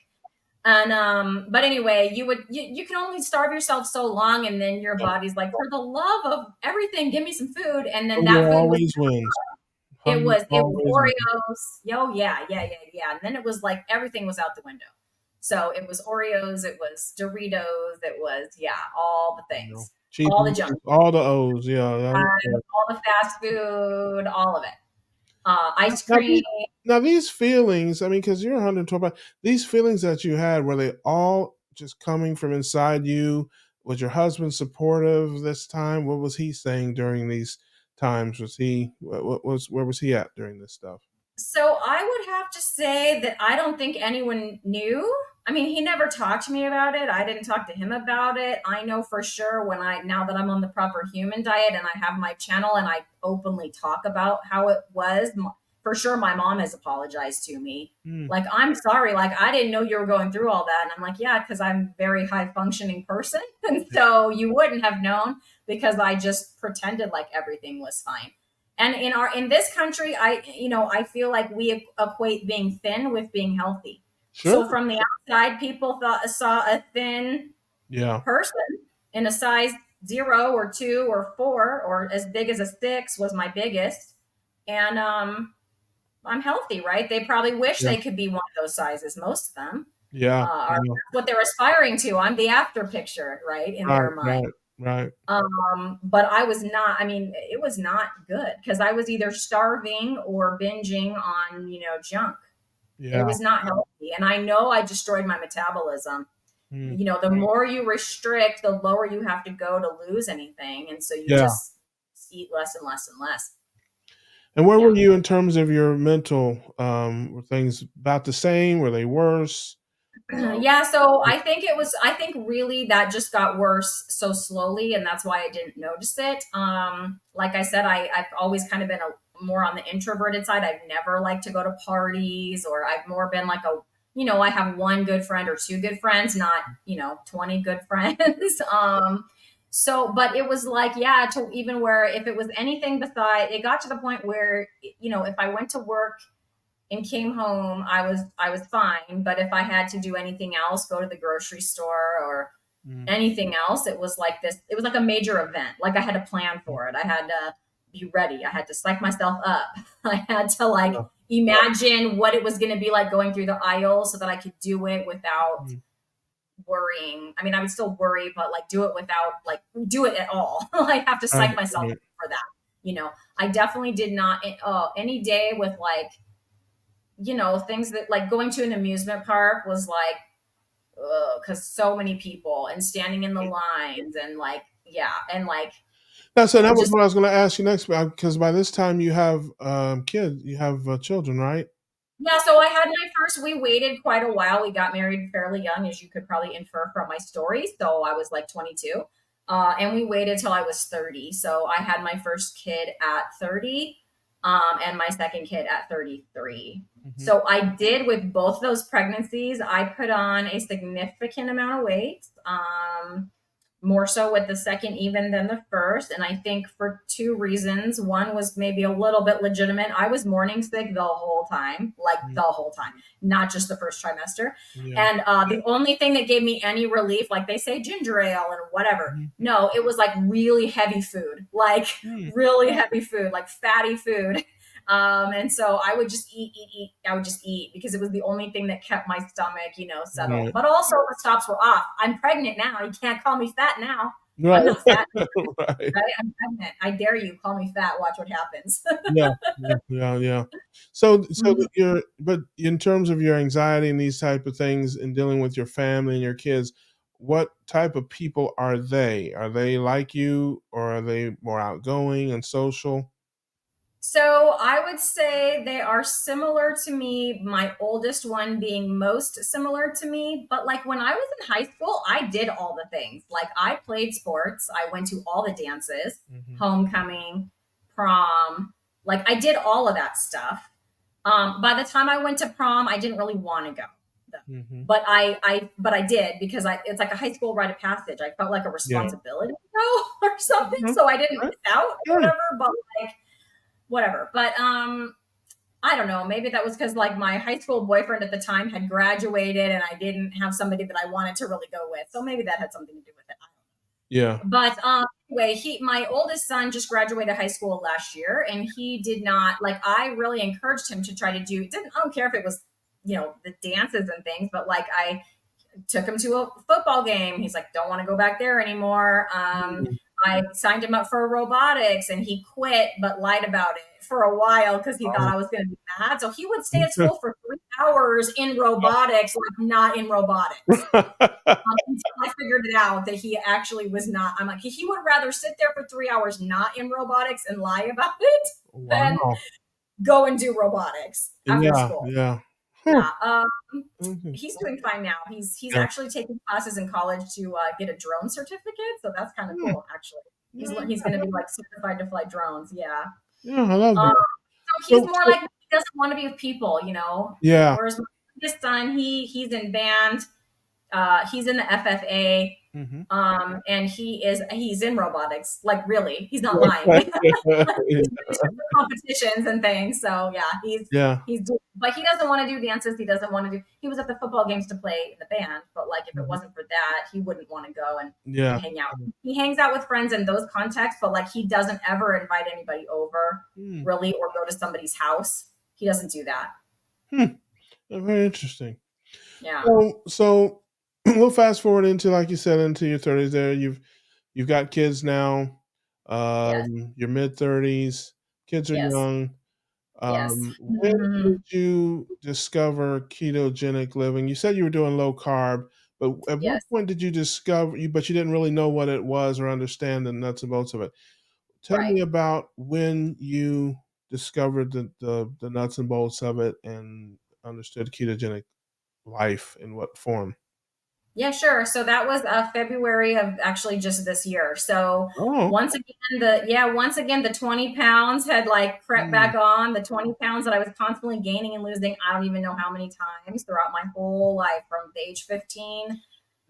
[SPEAKER 2] And but anyway, you can only starve yourself so long, and then your body's like, for the love of everything, give me some food. And then
[SPEAKER 1] Hunger
[SPEAKER 2] that food was
[SPEAKER 1] always wins.
[SPEAKER 2] it
[SPEAKER 1] Hunger
[SPEAKER 2] was it was
[SPEAKER 1] always wins.
[SPEAKER 2] Oreos. Yo, yeah, yeah, yeah, yeah. And then it was like everything was out the window. So it was Oreos, it was Doritos, it was all the
[SPEAKER 1] You know,
[SPEAKER 2] things,
[SPEAKER 1] cheap
[SPEAKER 2] all the junk,
[SPEAKER 1] eating, all the O's. Yeah.
[SPEAKER 2] all the fast food, all of it. Ice
[SPEAKER 1] Now,
[SPEAKER 2] cream.
[SPEAKER 1] these feelings, I mean, because you're 112 pounds, these feelings that you had, were they all just coming from inside you? Was your husband supportive this time? What was he saying during these times? Where was he at during this stuff?
[SPEAKER 2] So I would have to say that I don't think anyone knew. I mean, he never talked to me about it. I didn't talk to him about it. I know for sure now that I'm on the proper human diet and I have my channel and I openly talk about how it was, for sure my mom has apologized to me.
[SPEAKER 1] Mm,
[SPEAKER 2] Like, I'm sorry. Like, I didn't know you were going through all that. And I'm like, yeah, because I'm a very high functioning person. And so you wouldn't have known because I just pretended like everything was fine. And in this country, I feel like we equate being thin with being healthy.
[SPEAKER 1] sure.
[SPEAKER 2] So from the outside, people saw a thin
[SPEAKER 1] Yeah.
[SPEAKER 2] person in a size 0 or 2 or 4 or as big as a 6 was my biggest, and I'm healthy, right? They probably wish
[SPEAKER 1] Yeah.
[SPEAKER 2] they could be one of those sizes. Most of them
[SPEAKER 1] Yeah.
[SPEAKER 2] are
[SPEAKER 1] Yeah.
[SPEAKER 2] what they're aspiring to. I'm the after picture, right, in
[SPEAKER 1] Right.
[SPEAKER 2] their mind.
[SPEAKER 1] Right. Right.
[SPEAKER 2] But I was not, I mean, it was not good because I was either starving or binging on, junk. It
[SPEAKER 1] Yeah.
[SPEAKER 2] was not healthy. And I know I destroyed my metabolism.
[SPEAKER 1] Mm.
[SPEAKER 2] The more you restrict, the lower you have to go to lose anything. And so you
[SPEAKER 1] Yeah.
[SPEAKER 2] just eat less and less and less.
[SPEAKER 1] And where
[SPEAKER 2] Yeah.
[SPEAKER 1] were you in terms of your mental? Were things about the same? Were they worse? Um,
[SPEAKER 2] Yeah, so I think really that just got worse so slowly, and that's why I didn't notice it. Like I said, I've always kind of been more on the introverted side. I've never liked to go to parties, or I've more been like I have one good friend or two good friends, not, 20 good friends. But it was like, yeah, to even where if it was anything beside, it got to the point where, if I went to work and came home, I was fine. But if I had to do anything else, go to the grocery store or
[SPEAKER 1] mm,
[SPEAKER 2] anything else, it was like this. It was like a major event. Like I had to plan for it. I had to be ready. I had to psych myself up. I had to like
[SPEAKER 1] yeah.
[SPEAKER 2] imagine what it was going to be like going through the aisle so that I could do it without
[SPEAKER 1] Mm,
[SPEAKER 2] worrying. I mean, I would still worry, but like do it without like do it at all. I have to
[SPEAKER 1] right,
[SPEAKER 2] psych myself up
[SPEAKER 1] right.
[SPEAKER 2] for that. I definitely did not. Any day with like things that like going to an amusement park was like, because so many people and standing in the lines and like, yeah, and like
[SPEAKER 1] Now, so that was
[SPEAKER 2] just
[SPEAKER 1] what I was going to ask you next, because by this time you have kids, you have children, right?
[SPEAKER 2] yeah. So I had my first. We waited quite a while. We got married fairly young, as you could probably infer from my story. So I was like 22, and we waited till I was 30. So I had my first kid at 30, and my second kid at 33.
[SPEAKER 1] Hmm.
[SPEAKER 2] So I did with both those pregnancies. I put on a significant amount of weight. More so with the second even than the first. And I think for two reasons. One was maybe a little bit legitimate. I was morning sick the whole time, like the whole time, not just the first trimester.
[SPEAKER 1] Yeah.
[SPEAKER 2] And the only thing that gave me any relief, like they say ginger ale and whatever,
[SPEAKER 1] Mhm.
[SPEAKER 2] no, it was like really heavy food, like
[SPEAKER 1] Mm.
[SPEAKER 2] really heavy food, like fatty food. And so I would just eat. I would just eat because it was the only thing that kept my stomach, settled.
[SPEAKER 1] Right.
[SPEAKER 2] But also the stops were off. I'm pregnant now. You can't call me fat now.
[SPEAKER 1] Right.
[SPEAKER 2] I'm not fat,
[SPEAKER 1] Right.
[SPEAKER 2] right? I'm pregnant. I dare you. Call me fat. Watch what happens.
[SPEAKER 1] Yeah. Yeah. Yeah. Yeah. So
[SPEAKER 2] Mhm.
[SPEAKER 1] but in terms of your anxiety and these type of things and dealing with your family and your kids, what type of people are they? Are they like you, or are they more outgoing and social?
[SPEAKER 2] So I would say they are similar to me, my oldest one being most similar to me. But like when I was in high school, I did all the things. Like I played sports, I went to all the dances,
[SPEAKER 1] Hmm.
[SPEAKER 2] homecoming, prom. Like I did all of that stuff. By the time I went to prom, I didn't really want to go, though.
[SPEAKER 1] Hmm.
[SPEAKER 2] But I did because it's like a high school rite of passage. I felt like a
[SPEAKER 1] Yeah.
[SPEAKER 2] responsibility to go or something,
[SPEAKER 1] Mhm.
[SPEAKER 2] so I didn't
[SPEAKER 1] Right.
[SPEAKER 2] miss out or
[SPEAKER 1] Sure.
[SPEAKER 2] whatever. But like whatever. But I don't know. Maybe that was because like my high school boyfriend at the time had graduated, and I didn't have somebody that I wanted to really go with. So maybe that had something to do with it.
[SPEAKER 1] Yeah.
[SPEAKER 2] But anyway, my oldest son just graduated high school last year, and he did not like. I really encouraged him to try to do. Didn't I don't care if it was the dances and things, but like I took him to a football game. He's like, don't want to go back there anymore.
[SPEAKER 1] Mm.
[SPEAKER 2] I signed him up for robotics and he quit, but lied about it for a while because he thought
[SPEAKER 1] Oh.
[SPEAKER 2] I was going to be mad. So he would stay at school for 3 hours in robotics, like not in robotics. Until I figured it out that he actually was not. I'm like, he would rather sit there for 3 hours not in robotics and lie about it than
[SPEAKER 1] Wow.
[SPEAKER 2] go and do robotics after
[SPEAKER 1] Yeah.
[SPEAKER 2] school.
[SPEAKER 1] Yeah. Huh.
[SPEAKER 2] Yeah.
[SPEAKER 1] Mhm.
[SPEAKER 2] He's doing fine now. He's
[SPEAKER 1] Yeah.
[SPEAKER 2] actually taking classes in college to get a drone certificate, so that's kind of
[SPEAKER 1] Mm.
[SPEAKER 2] cool. Actually, he's
[SPEAKER 1] Yeah.
[SPEAKER 2] he's going to be like certified to fly drones. Yeah.
[SPEAKER 1] Yeah. I love
[SPEAKER 2] Um,
[SPEAKER 1] that.
[SPEAKER 2] so he's
[SPEAKER 1] So,
[SPEAKER 2] more like he doesn't want to be with people.
[SPEAKER 1] yeah.
[SPEAKER 2] Whereas my youngest son, he's in band. He's in the FFA.
[SPEAKER 1] Hmm.
[SPEAKER 2] And he's in robotics. Like really, he's not lying. He's been to competitions and things. So yeah,
[SPEAKER 1] Yeah.
[SPEAKER 2] he's doing, but he doesn't want to do dances. He doesn't want to do. He was at the football games to play in the band, but like if it
[SPEAKER 1] Mhm.
[SPEAKER 2] wasn't for that, he wouldn't want to go and
[SPEAKER 1] Yeah.
[SPEAKER 2] hang out. He hangs out with friends in those contexts, but like he doesn't ever invite anybody over,
[SPEAKER 1] Mm.
[SPEAKER 2] really, or go to somebody's house. He doesn't do that.
[SPEAKER 1] Hmm. Very interesting.
[SPEAKER 2] Yeah.
[SPEAKER 1] So we'll fast forward into, like you said, into your 30s. There, you've you've got kids now,
[SPEAKER 2] Yes.
[SPEAKER 1] your mid-30s, kids are
[SPEAKER 2] Yes.
[SPEAKER 1] young.
[SPEAKER 2] Yes.
[SPEAKER 1] When
[SPEAKER 2] Mhm.
[SPEAKER 1] did you discover ketogenic living? You said you were doing low carb, but at what
[SPEAKER 2] Yes.
[SPEAKER 1] point did you discover but you didn't really know what it was or understand the nuts and bolts of it. Tell
[SPEAKER 2] Right.
[SPEAKER 1] me about when you discovered the nuts and bolts of it and understood ketogenic life in what form.
[SPEAKER 2] Yeah, sure. So that was February of actually just this year. So
[SPEAKER 1] Oh,
[SPEAKER 2] once again the 20 pounds had like crept
[SPEAKER 1] mm,
[SPEAKER 2] back on. The 20 pounds that I was constantly gaining and losing. I don't even know how many times throughout my whole life, from the age 15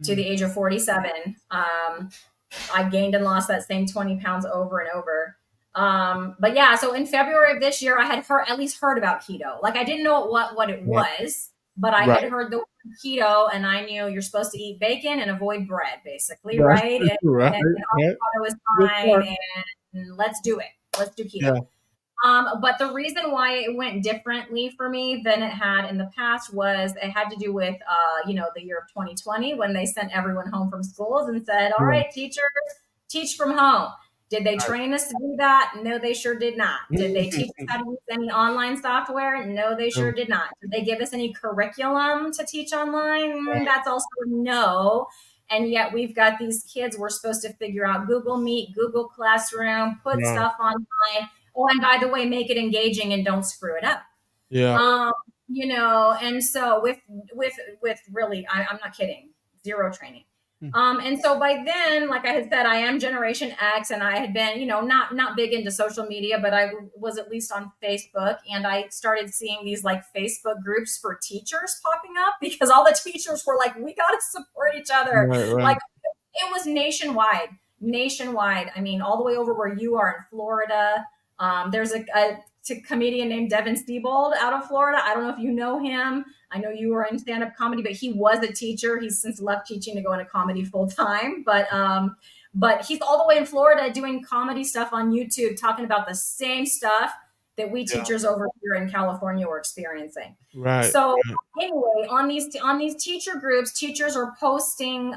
[SPEAKER 2] to
[SPEAKER 1] mm,
[SPEAKER 2] the age of 47. I gained and lost that same 20 pounds over and over. But yeah, so in February of this year, I had at least heard about keto. Like I didn't know what it
[SPEAKER 1] right,
[SPEAKER 2] was, but I had
[SPEAKER 1] right.
[SPEAKER 2] heard the word keto, and I knew you're supposed to eat bacon and avoid bread, basically,
[SPEAKER 1] That's
[SPEAKER 2] right?
[SPEAKER 1] right,
[SPEAKER 2] And
[SPEAKER 1] right.
[SPEAKER 2] avocado is
[SPEAKER 1] Good
[SPEAKER 2] fine,
[SPEAKER 1] part.
[SPEAKER 2] and let's do it. Let's do keto.
[SPEAKER 1] Yeah,
[SPEAKER 2] But the reason why it went differently for me than it had in the past was it had to do with, the year of 2020, when they sent everyone home from schools and said, all
[SPEAKER 1] yeah,
[SPEAKER 2] right, teachers, teach from home. Did they
[SPEAKER 1] right.
[SPEAKER 2] train us to do that? No, they sure did not. Did they teach us how to use any online software? No, they sure
[SPEAKER 1] No,
[SPEAKER 2] did not. Did they give us any curriculum to teach online?
[SPEAKER 1] right,
[SPEAKER 2] That's also no. And yet we've got these kids, we're supposed to figure out Google Meet, Google Classroom, put
[SPEAKER 1] yeah,
[SPEAKER 2] stuff online. Oh, and by the way, make it engaging and don't screw it up.
[SPEAKER 1] yeah,
[SPEAKER 2] Um, and so with really, I'm not kidding, zero training.
[SPEAKER 1] mm,
[SPEAKER 2] And so by then, like I had said, I am Generation X, and I had been, not big into social media, but I was at least on Facebook, and I started seeing these like Facebook groups for teachers popping up, because all the teachers were like, "We got to support each other."
[SPEAKER 1] right, right.
[SPEAKER 2] Like it was nationwide, nationwide. I mean, all the way over where you are in Florida. There's a comedian named Devin Siebold out of Florida. I don't know if you know him. I know you were in stand-up comedy, but he was a teacher. He's since left teaching to go into comedy full time. But he's all the way in Florida doing comedy stuff on YouTube, talking about the same stuff that we
[SPEAKER 1] Yeah,
[SPEAKER 2] teachers over here in California were experiencing.
[SPEAKER 1] right,
[SPEAKER 2] So
[SPEAKER 1] right.
[SPEAKER 2] anyway, on these teacher groups, teachers are posting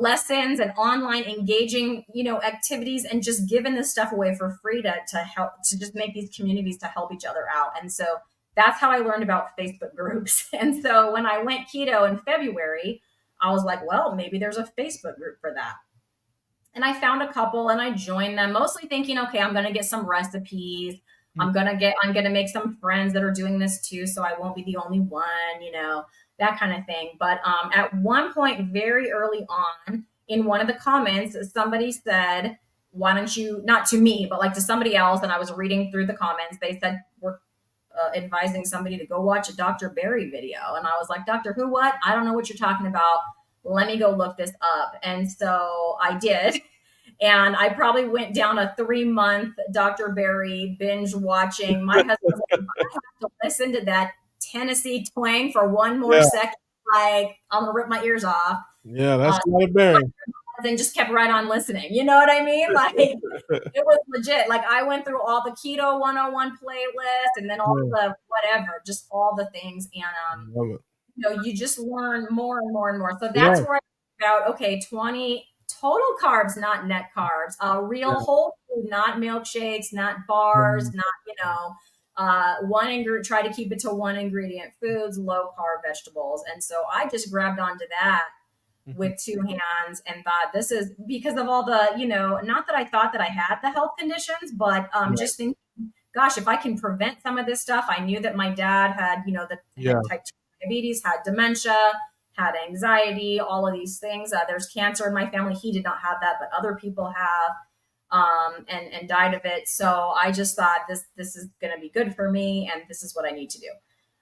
[SPEAKER 2] lessons and online engaging, activities, and just giving this stuff away for free to help, to just make these communities to help each other out. And so that's how I learned about Facebook groups. And so when I went keto in February, I was like, well, maybe there's a Facebook group for that. And I found a couple and I joined them, mostly thinking, okay, I'm going to get some recipes.
[SPEAKER 1] Mm,
[SPEAKER 2] I'm going to make some friends that are doing this too. So I won't be the only one, that kind of thing. But at one point, very early on, in one of the comments, somebody said, why don't you, not to me, but like to somebody else. And I was reading through the comments. They said, we're advising somebody to go watch a Dr. Barry video. And I was like, Dr. Who, what? I don't know what you're talking about. Let me go look this up. And so I did. And I probably went down a 3-month Dr. Barry binge watching. My husband was like, I have to listen to that Tennessee twang for one more
[SPEAKER 1] yeah,
[SPEAKER 2] second. Like, I'm going to rip my ears off.
[SPEAKER 1] yeah, that's
[SPEAKER 2] Uh,
[SPEAKER 1] a lot of bearing.
[SPEAKER 2] then just kept right on listening. You know what I mean? Like, it was legit. Like, I went through all the Keto 101 playlist, and then all
[SPEAKER 1] Yeah,
[SPEAKER 2] the whatever, just all the things. And
[SPEAKER 1] love it.
[SPEAKER 2] you just learn more and more and more. So
[SPEAKER 1] Yeah,
[SPEAKER 2] that's where I about, okay, 20 total carbs, not net carbs, real
[SPEAKER 1] yeah,
[SPEAKER 2] whole food, not milkshakes, not bars,
[SPEAKER 1] mm,
[SPEAKER 2] not, one ingredient, try to keep it to one ingredient foods, low carb vegetables. And so I just grabbed onto that
[SPEAKER 1] mhm,
[SPEAKER 2] with two hands and thought, this is because of all the, not that I thought that I had the health conditions, but
[SPEAKER 1] right,
[SPEAKER 2] just thinking, gosh, if I can prevent some of this stuff. I knew that my dad had,
[SPEAKER 1] yeah,
[SPEAKER 2] had type 2 diabetes, had dementia, had anxiety, all of these things. There's cancer in my family. He did not have that, but other people have, and died of it. So I just thought this is going to be good for me, and this is what I need to do.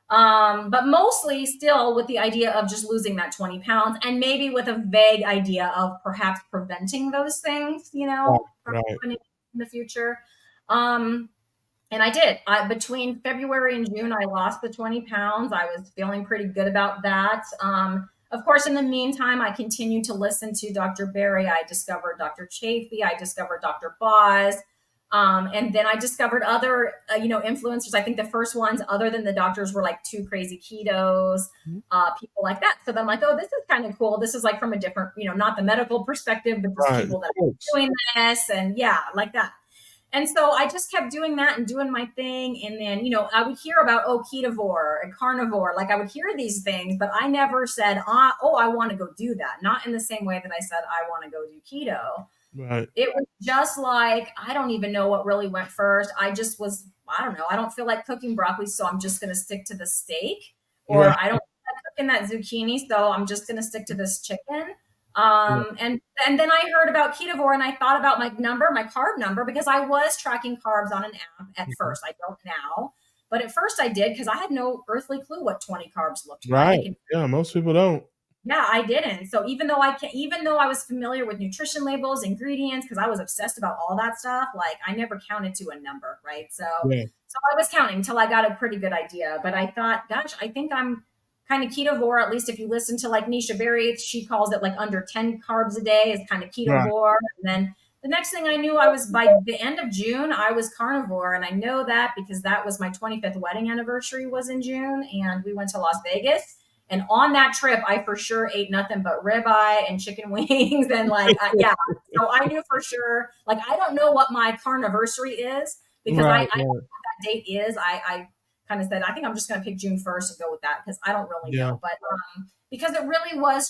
[SPEAKER 2] But mostly still with the idea of just losing that 20 pounds, and maybe with a vague idea of perhaps preventing those things,
[SPEAKER 1] right,
[SPEAKER 2] from
[SPEAKER 1] right,
[SPEAKER 2] happening in the future. Um, and I did. Between February and June, I lost the 20 pounds. I was feeling pretty good about that. Of course, in the meantime, I continued to listen to Dr. Barry. I discovered Dr. Chafee. I discovered Dr. Boz. And then I discovered other, influencers. I think the first ones, other than the doctors, were like Two Crazy Ketos,
[SPEAKER 1] Mhm.
[SPEAKER 2] people like that. So then I'm like, oh, this is kind of cool. This is like from a different, not the medical perspective, but just
[SPEAKER 1] Right. Of
[SPEAKER 2] people that
[SPEAKER 1] course.
[SPEAKER 2] are doing this, and yeah, like that. And so I just kept doing that and doing my thing. And then, I would hear about, oh, ketovore and carnivore. Like I would hear these things, but I never said, oh, I want to go do that. Not in the same way that I said, I want to go do keto.
[SPEAKER 1] Right.
[SPEAKER 2] It was just like, I don't even know what really went first. I just was, I don't know. I don't feel like cooking broccoli, so I'm just going to stick to the steak.
[SPEAKER 1] Right.
[SPEAKER 2] Or I don't feel like cooking that zucchini, so I'm just going to stick to this chicken.
[SPEAKER 1] Yeah.
[SPEAKER 2] And then I heard about ketovore, and I thought about my carb number, because I was tracking carbs on an app at
[SPEAKER 1] Mhm.
[SPEAKER 2] first. I don't now, but at first I did, because I had no earthly clue what 20 carbs looked
[SPEAKER 1] Right.
[SPEAKER 2] like. And
[SPEAKER 1] Yeah. Most people don't.
[SPEAKER 2] yeah, I didn't. So even though I was familiar with nutrition labels, ingredients, because I was obsessed about all that stuff, like I never counted to a number, right?
[SPEAKER 1] Yeah.
[SPEAKER 2] So I was counting until I got a pretty good idea. But I thought, gosh, I think I'm kind of ketovore. At least if you listen to like Nisha Berry, she calls it like under 10 carbs a day is kind of
[SPEAKER 1] Right.
[SPEAKER 2] ketovore. And then the next thing I knew, I was by the end of June, I was carnivore, and I know that because that was my 25th wedding anniversary was in June, and we went to Las Vegas. And on that trip, I for sure ate nothing but ribeye and chicken wings. And like, yeah. So I knew for sure, like, I don't know what my carniversary is, because I
[SPEAKER 1] Right.
[SPEAKER 2] know
[SPEAKER 1] Right.
[SPEAKER 2] what that date is. I kind of said, I think I'm just going to pick June 1st and go with that, because I don't really
[SPEAKER 1] Yeah.
[SPEAKER 2] know. But because it really was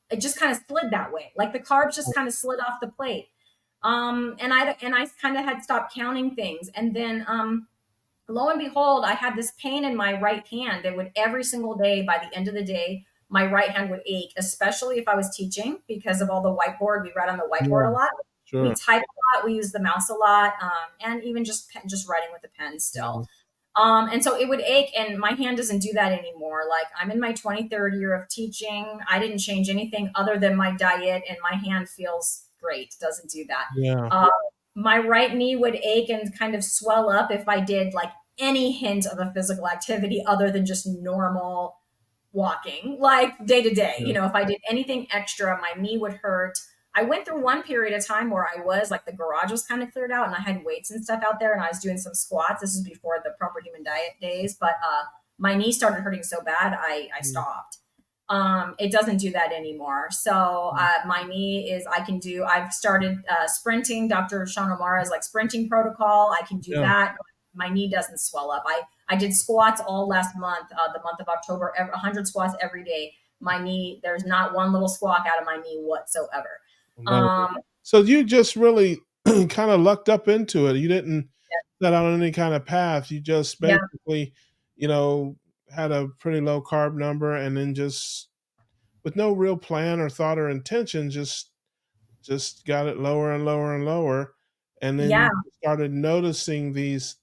[SPEAKER 2] it just kind of slid that way. Like the carbs just kind of slid off the plate. And I kind of had stopped counting things. And then, lo and behold, I had this pain in my right hand that would every single day, by the end of the day, my right hand would ache, especially if I was teaching, because of all the whiteboard. We read on the whiteboard
[SPEAKER 1] Yeah.
[SPEAKER 2] a lot. We
[SPEAKER 1] Sure.
[SPEAKER 2] type a lot. We use the mouse a lot, and even just writing with the pen still.
[SPEAKER 1] Yeah.
[SPEAKER 2] And so it would ache, and my hand doesn't do that anymore. Like I'm in my 23rd year of teaching. I didn't change anything other than my diet, and my hand feels great. Doesn't do that.
[SPEAKER 1] Yeah.
[SPEAKER 2] Uh, my right knee would ache and kind of swell up if I did like any hint of a physical activity other than just normal walking, like day to day.
[SPEAKER 1] Yeah.
[SPEAKER 2] If I did anything extra, my knee would hurt. I went through one period of time where I was like, the garage was kind of cleared out and I had weights and stuff out there, and I was doing some squats. This is before the proper human diet days, but my knee started hurting so bad, I
[SPEAKER 1] Mm.
[SPEAKER 2] stopped. It doesn't do that anymore. So my knee is, I've started sprinting. Dr. Sean O'Mara's like sprinting protocol. I can do
[SPEAKER 1] Yeah.
[SPEAKER 2] that. My knee doesn't swell up. I did squats all last month, the month of October, 100 squats every day. My knee, there's not one little squawk out of my knee whatsoever.
[SPEAKER 1] Amazing.
[SPEAKER 2] Um,
[SPEAKER 1] So you just really kind of lucked up into it. You didn't set out on any kind of path. You just
[SPEAKER 2] yeah,
[SPEAKER 1] basically, you know, had a pretty low carb number, and then just with no real plan or thought or intention, just got it lower and lower and lower, and then
[SPEAKER 2] yeah,
[SPEAKER 1] you started noticing these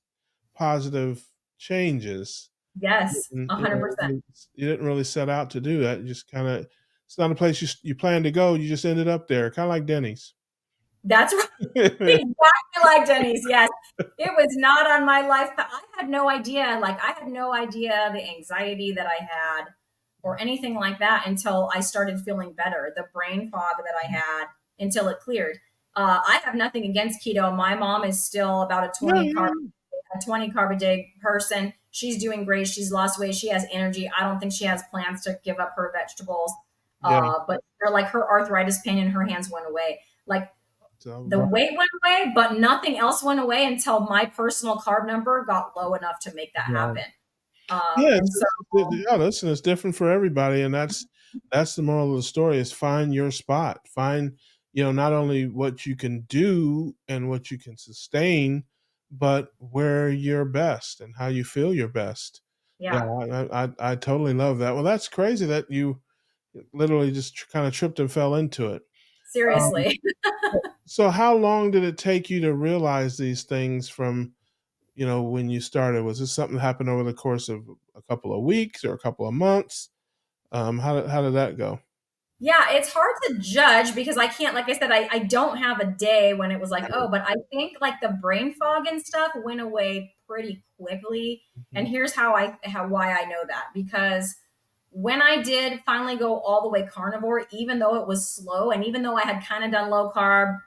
[SPEAKER 1] positive changes.
[SPEAKER 2] yes,
[SPEAKER 1] And,
[SPEAKER 2] 100%.
[SPEAKER 1] you didn't really set out to do that. You just kind of, it's not a place you planned to go. You just ended up there, kind of like Denny's.
[SPEAKER 2] That's right. Exactly like Denny's. Yes. It was not on my life. I had no idea. Like, I had no idea the anxiety that I had or anything like that until I started feeling better. The brain fog that I had until it cleared. I have nothing against keto. My mom is still about
[SPEAKER 1] Yeah, yeah,
[SPEAKER 2] a 20 carb a day person. She's doing great. She's lost weight. She has energy. I don't think she has plans to give up her vegetables.
[SPEAKER 1] yeah.
[SPEAKER 2] But they're like, her arthritis pain in her hands went away. Like,
[SPEAKER 1] So,
[SPEAKER 2] the
[SPEAKER 1] right.
[SPEAKER 2] weight went away, but nothing else went away until my personal carb number got low enough to make that
[SPEAKER 1] Right.
[SPEAKER 2] happen.
[SPEAKER 1] Yeah,
[SPEAKER 2] And so,
[SPEAKER 1] yeah, listen, it's different for everybody, and that's the moral of the story is find your spot. Find, not only what you can do and what you can sustain, but where you're best and how you feel your best. Yeah,
[SPEAKER 2] yeah,
[SPEAKER 1] I totally love that. Well, that's crazy that you literally just kind of tripped and fell into it. Um,
[SPEAKER 2] seriously.
[SPEAKER 1] so how long did it take you to realize these things from, when you started? Was this something that happened over the course of a couple of weeks or a couple of months? How did that go?
[SPEAKER 2] Yeah, it's hard to judge because I can't, like I said, I don't have a day when it was like, oh, but I think like the brain fog and stuff went away pretty quickly.
[SPEAKER 1] Mhm.
[SPEAKER 2] And here's why I know that, because when I did finally go all the way carnivore, even though it was slow and even though I had kind of done low carb,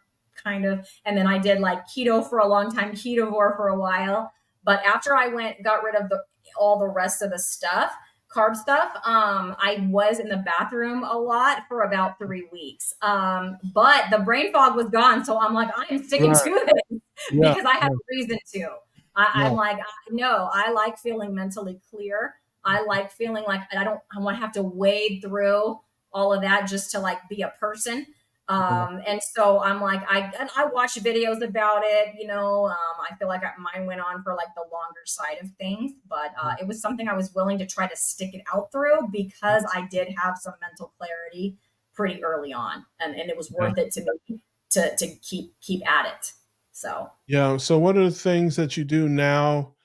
[SPEAKER 2] kind of, and then I did like keto for a long time, ketovore for a while. But after I got rid of all the rest of the stuff, carb stuff, I was in the bathroom a lot for about 3 weeks. But the brain fog was gone. So I'm like, I'm sticking
[SPEAKER 1] Right.
[SPEAKER 2] to this
[SPEAKER 1] Yeah.
[SPEAKER 2] because I have
[SPEAKER 1] Yeah.
[SPEAKER 2] a reason to. I'm
[SPEAKER 1] Yeah.
[SPEAKER 2] like, no, I like feeling mentally clear. I like feeling like I want to have to wade through all of that just to like be a person.
[SPEAKER 1] Yeah.
[SPEAKER 2] And so I'm like, I watch videos about it, I feel like mine went on for like the longer side of things, but it was something I was willing to try to stick it out through because I did have some mental clarity pretty early on, and it was
[SPEAKER 1] Yeah.
[SPEAKER 2] worth it to me to keep at it. So
[SPEAKER 1] Yeah. So, what are the things that you do now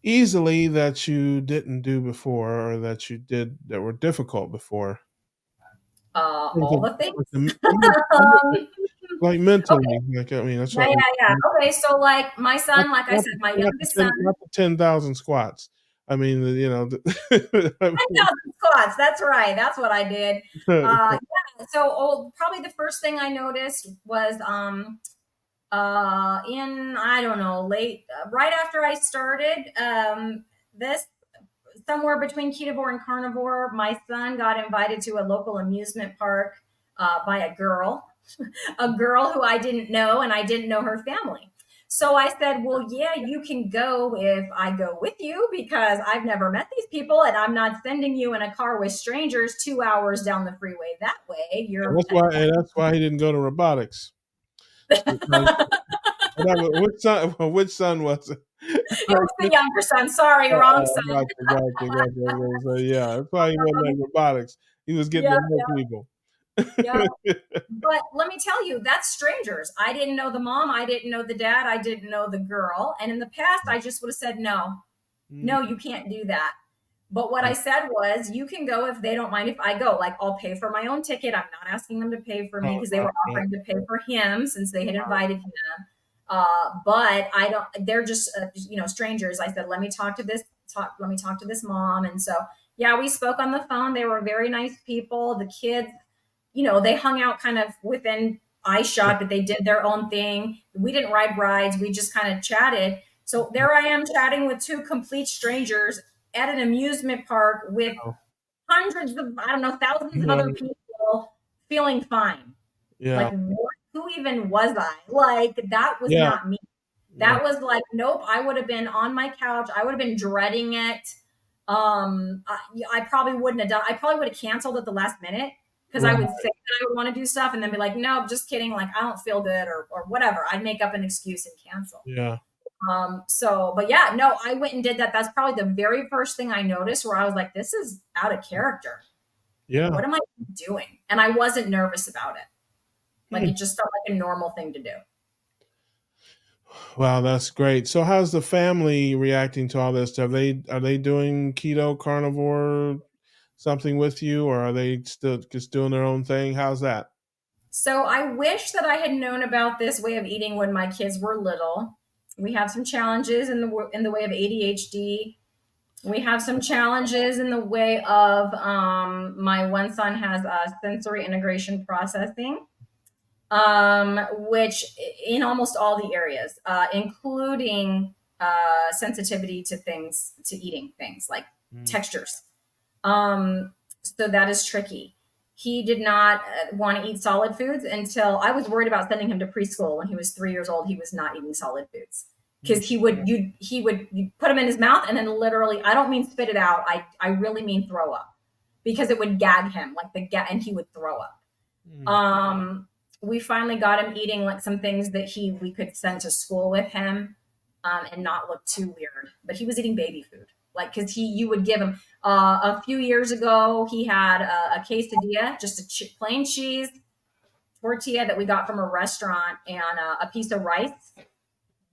[SPEAKER 1] easily that you didn't do before, or that you did that were difficult before? In terms
[SPEAKER 2] all
[SPEAKER 1] of,
[SPEAKER 2] the things.
[SPEAKER 1] like, the,
[SPEAKER 2] um,
[SPEAKER 1] like
[SPEAKER 2] okay.
[SPEAKER 1] mentally, like, I mean, that's
[SPEAKER 2] Yeah,
[SPEAKER 1] what.
[SPEAKER 2] yeah, yeah. Okay, so like my
[SPEAKER 1] Not,
[SPEAKER 2] son, like I
[SPEAKER 1] not,
[SPEAKER 2] said, my
[SPEAKER 1] not
[SPEAKER 2] youngest
[SPEAKER 1] the
[SPEAKER 2] son,
[SPEAKER 1] 10, not the 10,000 squats. I mean, I mean,
[SPEAKER 2] 10,000 squats. That's right. That's what I did. Yeah. So probably the first thing I noticed was in, I don't know, late right after I started this, somewhere between ketovore and carnivore, my son got invited to a local amusement park by a girl who I didn't know, and I didn't know her family. So I said, well, yeah, you can go if I go with you because I've never met these people and I'm not sending you in a car with strangers 2 hours down the freeway that way. You're
[SPEAKER 1] and that's why he didn't go to robotics. Because which son was it?
[SPEAKER 2] It was the younger son. Sorry, wrong son.
[SPEAKER 1] Gotcha. So yeah, that's why he wasn't at robotics. He was getting
[SPEAKER 2] Yeah,
[SPEAKER 1] to know people.
[SPEAKER 2] yeah. But let me tell you, that's strangers. I didn't know the mom. I didn't know the dad. I didn't know the girl. And in the past, I just would have said, no,
[SPEAKER 1] Mm,
[SPEAKER 2] you can't do that. But what I said was, you can go if they don't mind if I go. Like, I'll pay for my own ticket. I'm not asking them to pay for me because they were
[SPEAKER 1] right.
[SPEAKER 2] offering to pay for him since they had invited him. But I don't. They're just strangers. I said, let me talk to this. Let me talk to this mom. And so yeah, we spoke on the phone. They were very nice people. The kids, they hung out kind of within eye shot, but they did their own thing. We didn't ride rides. We just kind of chatted. So there I am chatting with two complete strangers at an amusement park with hundreds of, I don't know, thousands of other
[SPEAKER 1] Yeah.
[SPEAKER 2] people feeling fine. Like,
[SPEAKER 1] Yeah.
[SPEAKER 2] who even was I? Like, that was
[SPEAKER 1] Yeah.
[SPEAKER 2] not me.
[SPEAKER 1] Yeah.
[SPEAKER 2] That was like, nope, I would have been on my couch. I would have been dreading it. I probably wouldn't have done, I probably would have canceled at the last minute because I
[SPEAKER 1] Right.
[SPEAKER 2] would say that I would want to do stuff and then be like, no, just kidding. Like, I don't feel good or whatever. I'd make up an excuse and cancel.
[SPEAKER 1] Yeah.
[SPEAKER 2] But yeah, no, I went and did that. That's probably the very first thing I noticed where I was like, this is out of character.
[SPEAKER 1] Yeah.
[SPEAKER 2] What am I doing? And I wasn't nervous about it. Like,
[SPEAKER 1] Hmm.
[SPEAKER 2] it just felt like a normal thing to do.
[SPEAKER 1] Wow, that's great. So how's the family reacting to all this? Are they doing keto, carnivore, something with you, or are they still just doing their own thing? How's that?
[SPEAKER 2] So I wish that I had known about this way of eating when my kids were little. We have some challenges in the way of ADHD. We have some challenges in the way of my one son has sensory integration processing, which in almost all the areas, including sensitivity to things, to eating things like
[SPEAKER 1] Mm.
[SPEAKER 2] textures. So that is tricky. He did not want to eat solid foods until I was worried about sending him to preschool. When he was 3 years old, he was not eating solid foods
[SPEAKER 1] Mm.
[SPEAKER 2] because you put them in his mouth and then literally, I don't mean spit it out. I really mean throw up because it would gag him like and he would throw up.
[SPEAKER 1] Mm.
[SPEAKER 2] Um, we finally got him eating like some things that we could send to school with him, and not look too weird. But he was eating baby food, like because you would give him. A few years ago, he had a quesadilla, just a plain cheese tortilla that we got from a restaurant, and a piece of rice.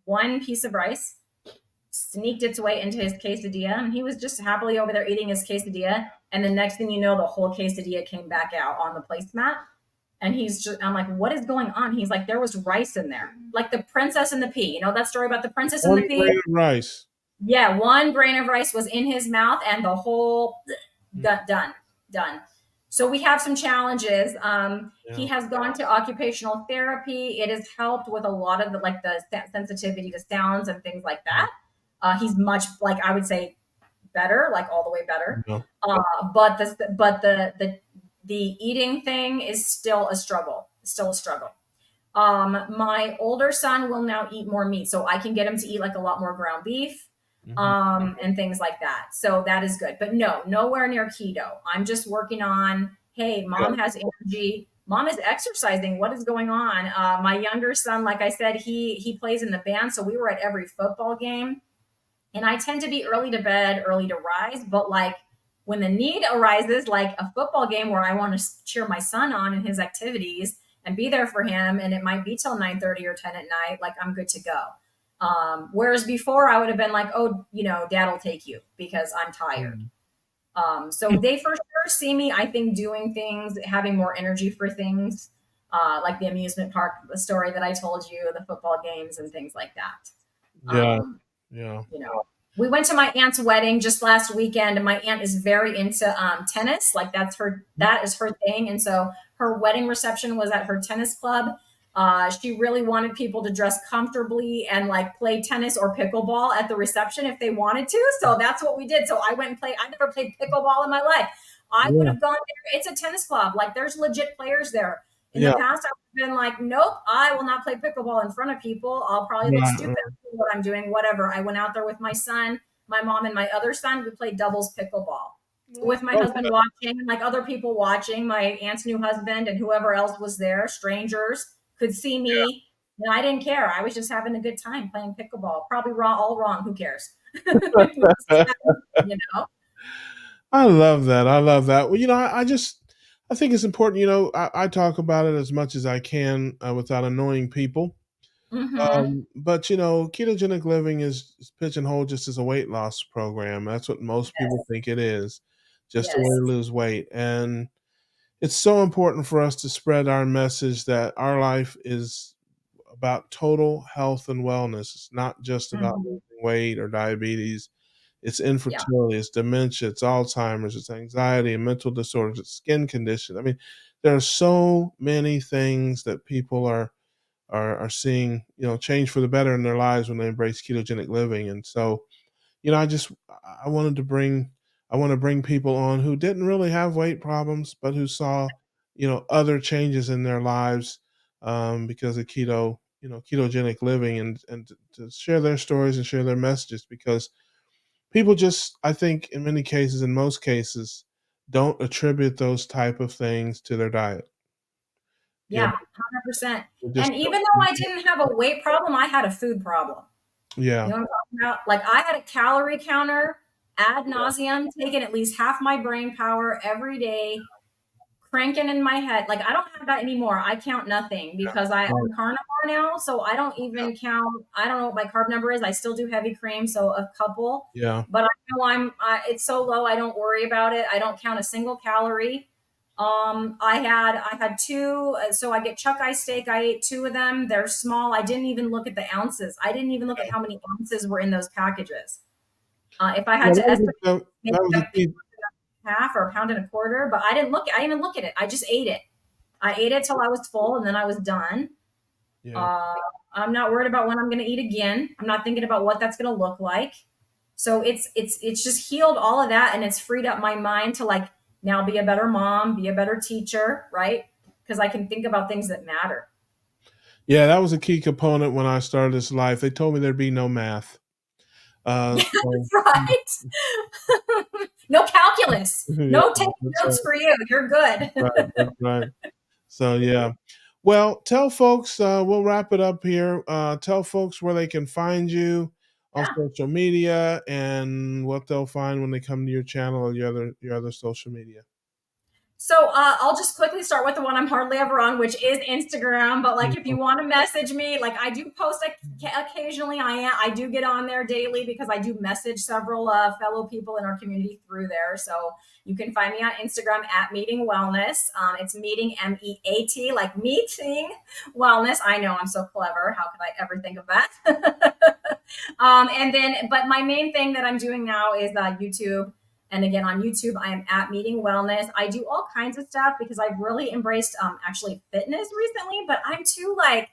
[SPEAKER 2] One piece of rice sneaked its way into his quesadilla, and he was just happily over there eating his quesadilla. And the next thing you know, the whole quesadilla came back out on the placemat. And I'm like, what is going on? He's like, there was rice in there. Like the princess and the pea. You know that story about the princess and
[SPEAKER 1] One
[SPEAKER 2] the pea?
[SPEAKER 1] grain of rice.
[SPEAKER 2] Yeah, one grain of rice was in his mouth and the whole
[SPEAKER 1] Mm.
[SPEAKER 2] done. So we have some challenges. He
[SPEAKER 1] Yeah.
[SPEAKER 2] has gone to occupational therapy. It has helped with a lot of the sensitivity to sounds and things like that. He's much, like, I would say, better, like all the way better.
[SPEAKER 1] Yeah.
[SPEAKER 2] But the eating thing is still a struggle. Still a struggle. My older son will now eat more meat, so I can get him to eat like a lot more ground beef,
[SPEAKER 1] Mhm.
[SPEAKER 2] and things like that. So that is good. But no, nowhere near keto. I'm just working on, hey,
[SPEAKER 1] Yeah.
[SPEAKER 2] mom has energy. Mom is exercising. What is going on? My younger son, like I said, he plays in the band, so we were at every football game. And I tend to be early to bed, early to rise, but like when the need arises, like a football game where I want to cheer my son on in his activities and be there for him, and it might be till 9:30 or 10 at night, like I'm good to go. Whereas before I would have been like, oh, dad will take you because I'm tired.
[SPEAKER 1] Mm.
[SPEAKER 2] So they for sure see me, I think, doing things, having more energy for things, like the amusement park, the story that I told you, the football games and things like that.
[SPEAKER 1] Yeah.
[SPEAKER 2] Um,
[SPEAKER 1] Yeah.
[SPEAKER 2] you know, we went to my aunt's wedding just last weekend, and my aunt is very into tennis. Like that is her thing. And so her wedding reception was at her tennis club. She really wanted people to dress comfortably and like play tennis or pickleball at the reception if they wanted to. So that's what we did. So I went and played. I never played pickleball in my life. I would
[SPEAKER 1] Yeah.
[SPEAKER 2] have gone there. It's a tennis club. Like there's legit players there. In the
[SPEAKER 1] Yeah.
[SPEAKER 2] past, I would have been like, nope, I will not play pickleball in front of people. I'll probably look
[SPEAKER 1] Right.
[SPEAKER 2] stupid what I'm doing, whatever. I went out there with my son, my mom, and my other son. We played doubles pickleball with my
[SPEAKER 1] Oh,
[SPEAKER 2] husband watching, like other people watching, my aunt's new husband and whoever else was there, strangers could see me. And I didn't care. I was just having a good time playing pickleball. Probably wrong, all wrong. Who cares?
[SPEAKER 1] yeah.
[SPEAKER 2] you know?
[SPEAKER 1] I love that. I love that. Well, I think it's important. I talk about it as much as I can without annoying people.
[SPEAKER 2] Mm-hmm.
[SPEAKER 1] But ketogenic living is pigeonholed just as a weight loss program. That's what most people
[SPEAKER 2] Yes.
[SPEAKER 1] think it is, just a way
[SPEAKER 2] Yes.
[SPEAKER 1] to lose weight. And it's so important for us to spread our message that our life is about total health and wellness. It's not just about
[SPEAKER 2] Mhm.
[SPEAKER 1] losing weight or diabetes. It's
[SPEAKER 2] Yeah.
[SPEAKER 1] infertility, it's dementia, it's Alzheimer's, it's anxiety and mental disorders, it's skin condition. I mean, there are so many things that people are seeing, change for the better in their lives when they embrace ketogenic living. And so, I just I wanted to bring I want to bring people on who didn't really have weight problems, but who saw, other changes in their lives because of ketogenic living, and to share their stories and share their messages because people just, I think, in many cases, in most cases, don't attribute those type of things to their diet. You
[SPEAKER 2] Yeah.
[SPEAKER 1] know,
[SPEAKER 2] 100%.
[SPEAKER 1] they just
[SPEAKER 2] And even though I didn't have a weight problem, I had a food problem. You
[SPEAKER 1] yeah,
[SPEAKER 2] know what I'm talking about? Like I had a calorie counter ad nauseum, taking at least half my brain power every day, cranking in my head. Like I don't have that anymore. I count nothing because I'm
[SPEAKER 1] right,
[SPEAKER 2] carnivore now. So I don't even count. I don't know what my carb number is. I still do heavy cream, so a couple.
[SPEAKER 1] yeah,
[SPEAKER 2] But I know it's so low. I don't worry about it. I don't count a single calorie. I had two. So I get chuck eye steak. I ate two of them. They're small. I didn't even look at the ounces. I didn't even look at how many ounces were in those packages. If I
[SPEAKER 1] yeah.
[SPEAKER 2] had to estimate, maybe
[SPEAKER 1] That was
[SPEAKER 2] a
[SPEAKER 1] a key.
[SPEAKER 2] half or a pound and a quarter, but I didn't look. I didn't even look at it. I just ate it. I ate it till I was full, and then I was done.
[SPEAKER 1] Yeah.
[SPEAKER 2] Uh, I'm not worried about when I'm going to eat again. I'm not thinking about what that's going to look like. So it's just healed all of that, and it's freed up my mind to like now be a better mom, be a better teacher, right? Because I can think about things that matter.
[SPEAKER 1] Yeah, that was a key component when I started this life. They told me there'd be no math. So
[SPEAKER 2] That's right. No calculus.
[SPEAKER 1] yeah,
[SPEAKER 2] No taking
[SPEAKER 1] that's
[SPEAKER 2] notes for you. You're good.
[SPEAKER 1] right. That's right. So yeah. Well, tell folks, we'll wrap it up here. Tell folks where they can find you on
[SPEAKER 2] Yeah.
[SPEAKER 1] social media and what they'll find when they come to your channel or your other social media.
[SPEAKER 2] So I'll just quickly start with the one I'm hardly ever on, which is Instagram. But like, if you want to message me, like I do post occasionally. I do get on there daily because I do message several fellow people in our community through there. So you can find me on Instagram at Meeting Wellness. It's Meeting MEAT, like meeting wellness. I know I'm so clever. How could I ever think of that? And then, but my main thing that I'm doing now is YouTube. And again, on YouTube, I am at Meeting Wellness. I do all kinds of stuff because I've really embraced actually fitness recently, but I'm too like,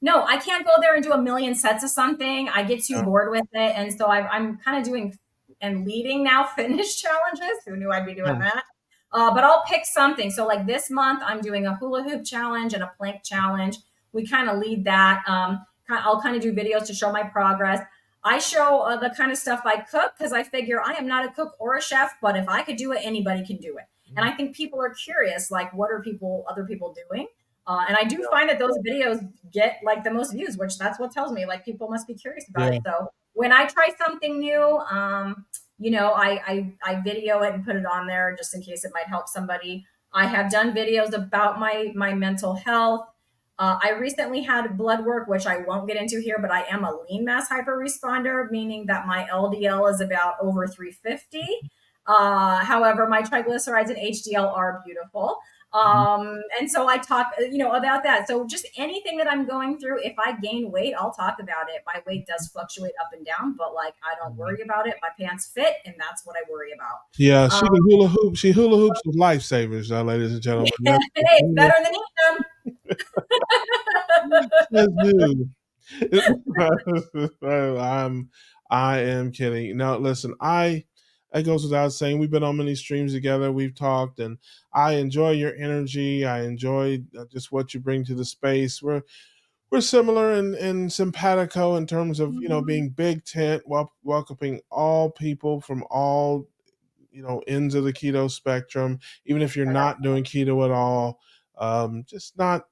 [SPEAKER 2] no, I can't go there and do a million sets of something. I get too
[SPEAKER 1] Yeah.
[SPEAKER 2] bored with it. And so I'm kind of doing and leading now fitness challenges. Who knew I'd be doing
[SPEAKER 1] Yeah.
[SPEAKER 2] that? But I'll pick something. So, like this month, I'm doing a hula hoop challenge and a plank challenge. We kind of lead that. I'll kind of do videos to show my progress. I show the kind of stuff I cook because I figure I am not a cook or a chef, but if I could do it, anybody can do it. And I think people are curious, like, what are other people doing? And I do find that those videos get like the most views, which that's what tells me like people must be curious about
[SPEAKER 1] Yeah.
[SPEAKER 2] it. So when I try something new, I video it and put it on there just in case it might help somebody. I have done videos about my mental health. I recently had blood work, which I won't get into here, but I am a lean mass hyperresponder, meaning that my LDL is about over 350. However, my triglycerides and HDL are beautiful. And so I talk, about that. So just anything that I'm going through, if I gain weight, I'll talk about it. My weight does fluctuate up and down, but like I don't worry about it. My pants fit, and that's what I worry about.
[SPEAKER 1] Yeah, she
[SPEAKER 2] Um,
[SPEAKER 1] can hula hoop. She hula hoops with lifesavers, ladies and gentlemen.
[SPEAKER 2] hey, it's better than eating
[SPEAKER 1] Says
[SPEAKER 2] them.
[SPEAKER 1] who? I'm I am kidding. Now listen, it goes without saying we've been on many streams together. We've talked, and I enjoy your energy. I enjoy just what you bring to the space. We're similar and simpatico in terms of being big tent, welcoming all people from all ends of the keto spectrum, even if you're not doing keto at all. Just not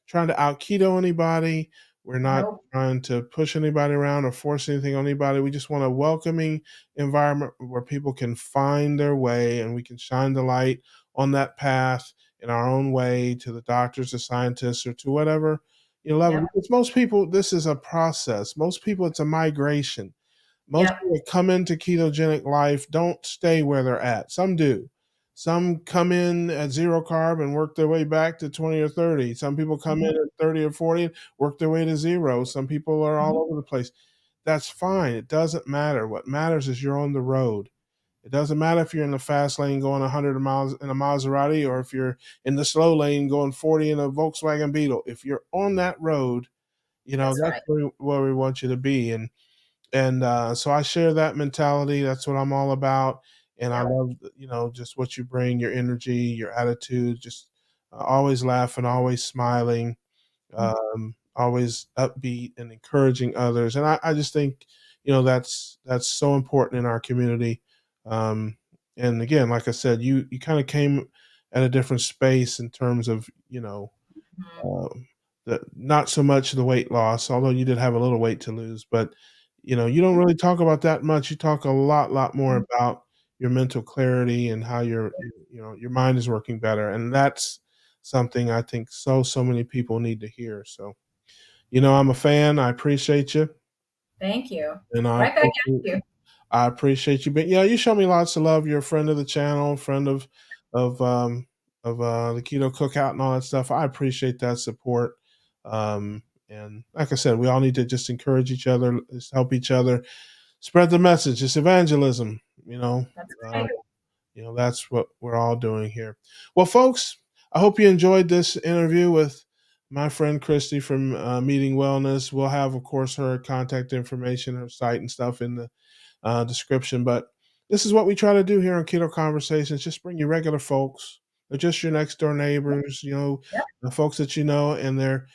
[SPEAKER 1] trying to out keto anybody. We're not
[SPEAKER 2] Nope.
[SPEAKER 1] trying to push anybody around or force anything on anybody. We just want a welcoming environment where people can find their way and we can shine the light on that path in our own way to the doctors, the scientists, or to whatever level.
[SPEAKER 2] Yep.
[SPEAKER 1] Because most people, this is a process. Most people, it's a migration. Most
[SPEAKER 2] Yep.
[SPEAKER 1] people that come into ketogenic life don't stay where they're at. Some do. Some come in at zero carb and work their way back to 20 or 30. Some people come in
[SPEAKER 2] Mhm.
[SPEAKER 1] at 30 or 40 and work their way to zero. Some people are all
[SPEAKER 2] Mhm.
[SPEAKER 1] over the place. That's fine. It doesn't matter. What matters is you're on the road. It doesn't matter if you're in the fast lane going 100 miles in a Maserati or if you're in the slow lane going 40 in a Volkswagen Beetle. If you're on that road,
[SPEAKER 2] That's
[SPEAKER 1] that's
[SPEAKER 2] right.
[SPEAKER 1] where we want you to be. And so I share that mentality. That's what I'm all about. And I
[SPEAKER 2] Yep.
[SPEAKER 1] love, just what you bring, your energy, your attitude, just always laughing, always smiling, always upbeat and encouraging others. And I just think, that's so important in our community. Um, and again, like I said, you kind of came at a different space in terms of,
[SPEAKER 2] Mhm.
[SPEAKER 1] um, not so much the weight loss, although you did have a little weight to lose, but you don't really talk about that much. You talk a lot more about your mental clarity and how your mind is working better, and that's something I think so many people need to hear. So, I'm a fan. I appreciate you,
[SPEAKER 2] Thank you.
[SPEAKER 1] and
[SPEAKER 2] Right back at you.
[SPEAKER 1] I appreciate you. But yeah, you show me lots of love. You're a friend of the channel, friend of um the keto cookout and all that stuff. I appreciate that support. And like I said, we all need to just encourage each other, just help each other, spread the message. It's evangelism.
[SPEAKER 2] That's
[SPEAKER 1] Uh,
[SPEAKER 2] right.
[SPEAKER 1] that's what we're all doing here. Well, folks, I hope you enjoyed this interview with my friend Cristie from Meeting Wellness. We'll have, of course, her contact information, her site, and stuff in the description. But this is what we try to do here on Keto Conversations. Just bring you regular folks. They're just your next door neighbors,
[SPEAKER 2] Yep.
[SPEAKER 1] the folks that you know, and they're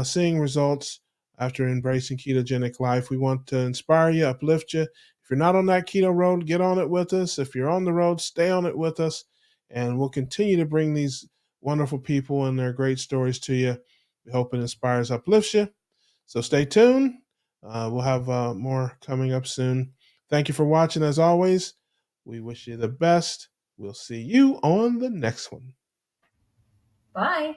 [SPEAKER 1] seeing results after embracing ketogenic life. We want to inspire you, uplift you. If you're not on that keto road, get on it with us. If you're on the road, stay on it with us. And we'll continue to bring these wonderful people and their great stories to you. We hope it inspires, uplifts you. So stay tuned. We'll have more coming up soon. Thank you for watching. As always, we wish you the best. We'll see you on the next one.
[SPEAKER 2] Bye.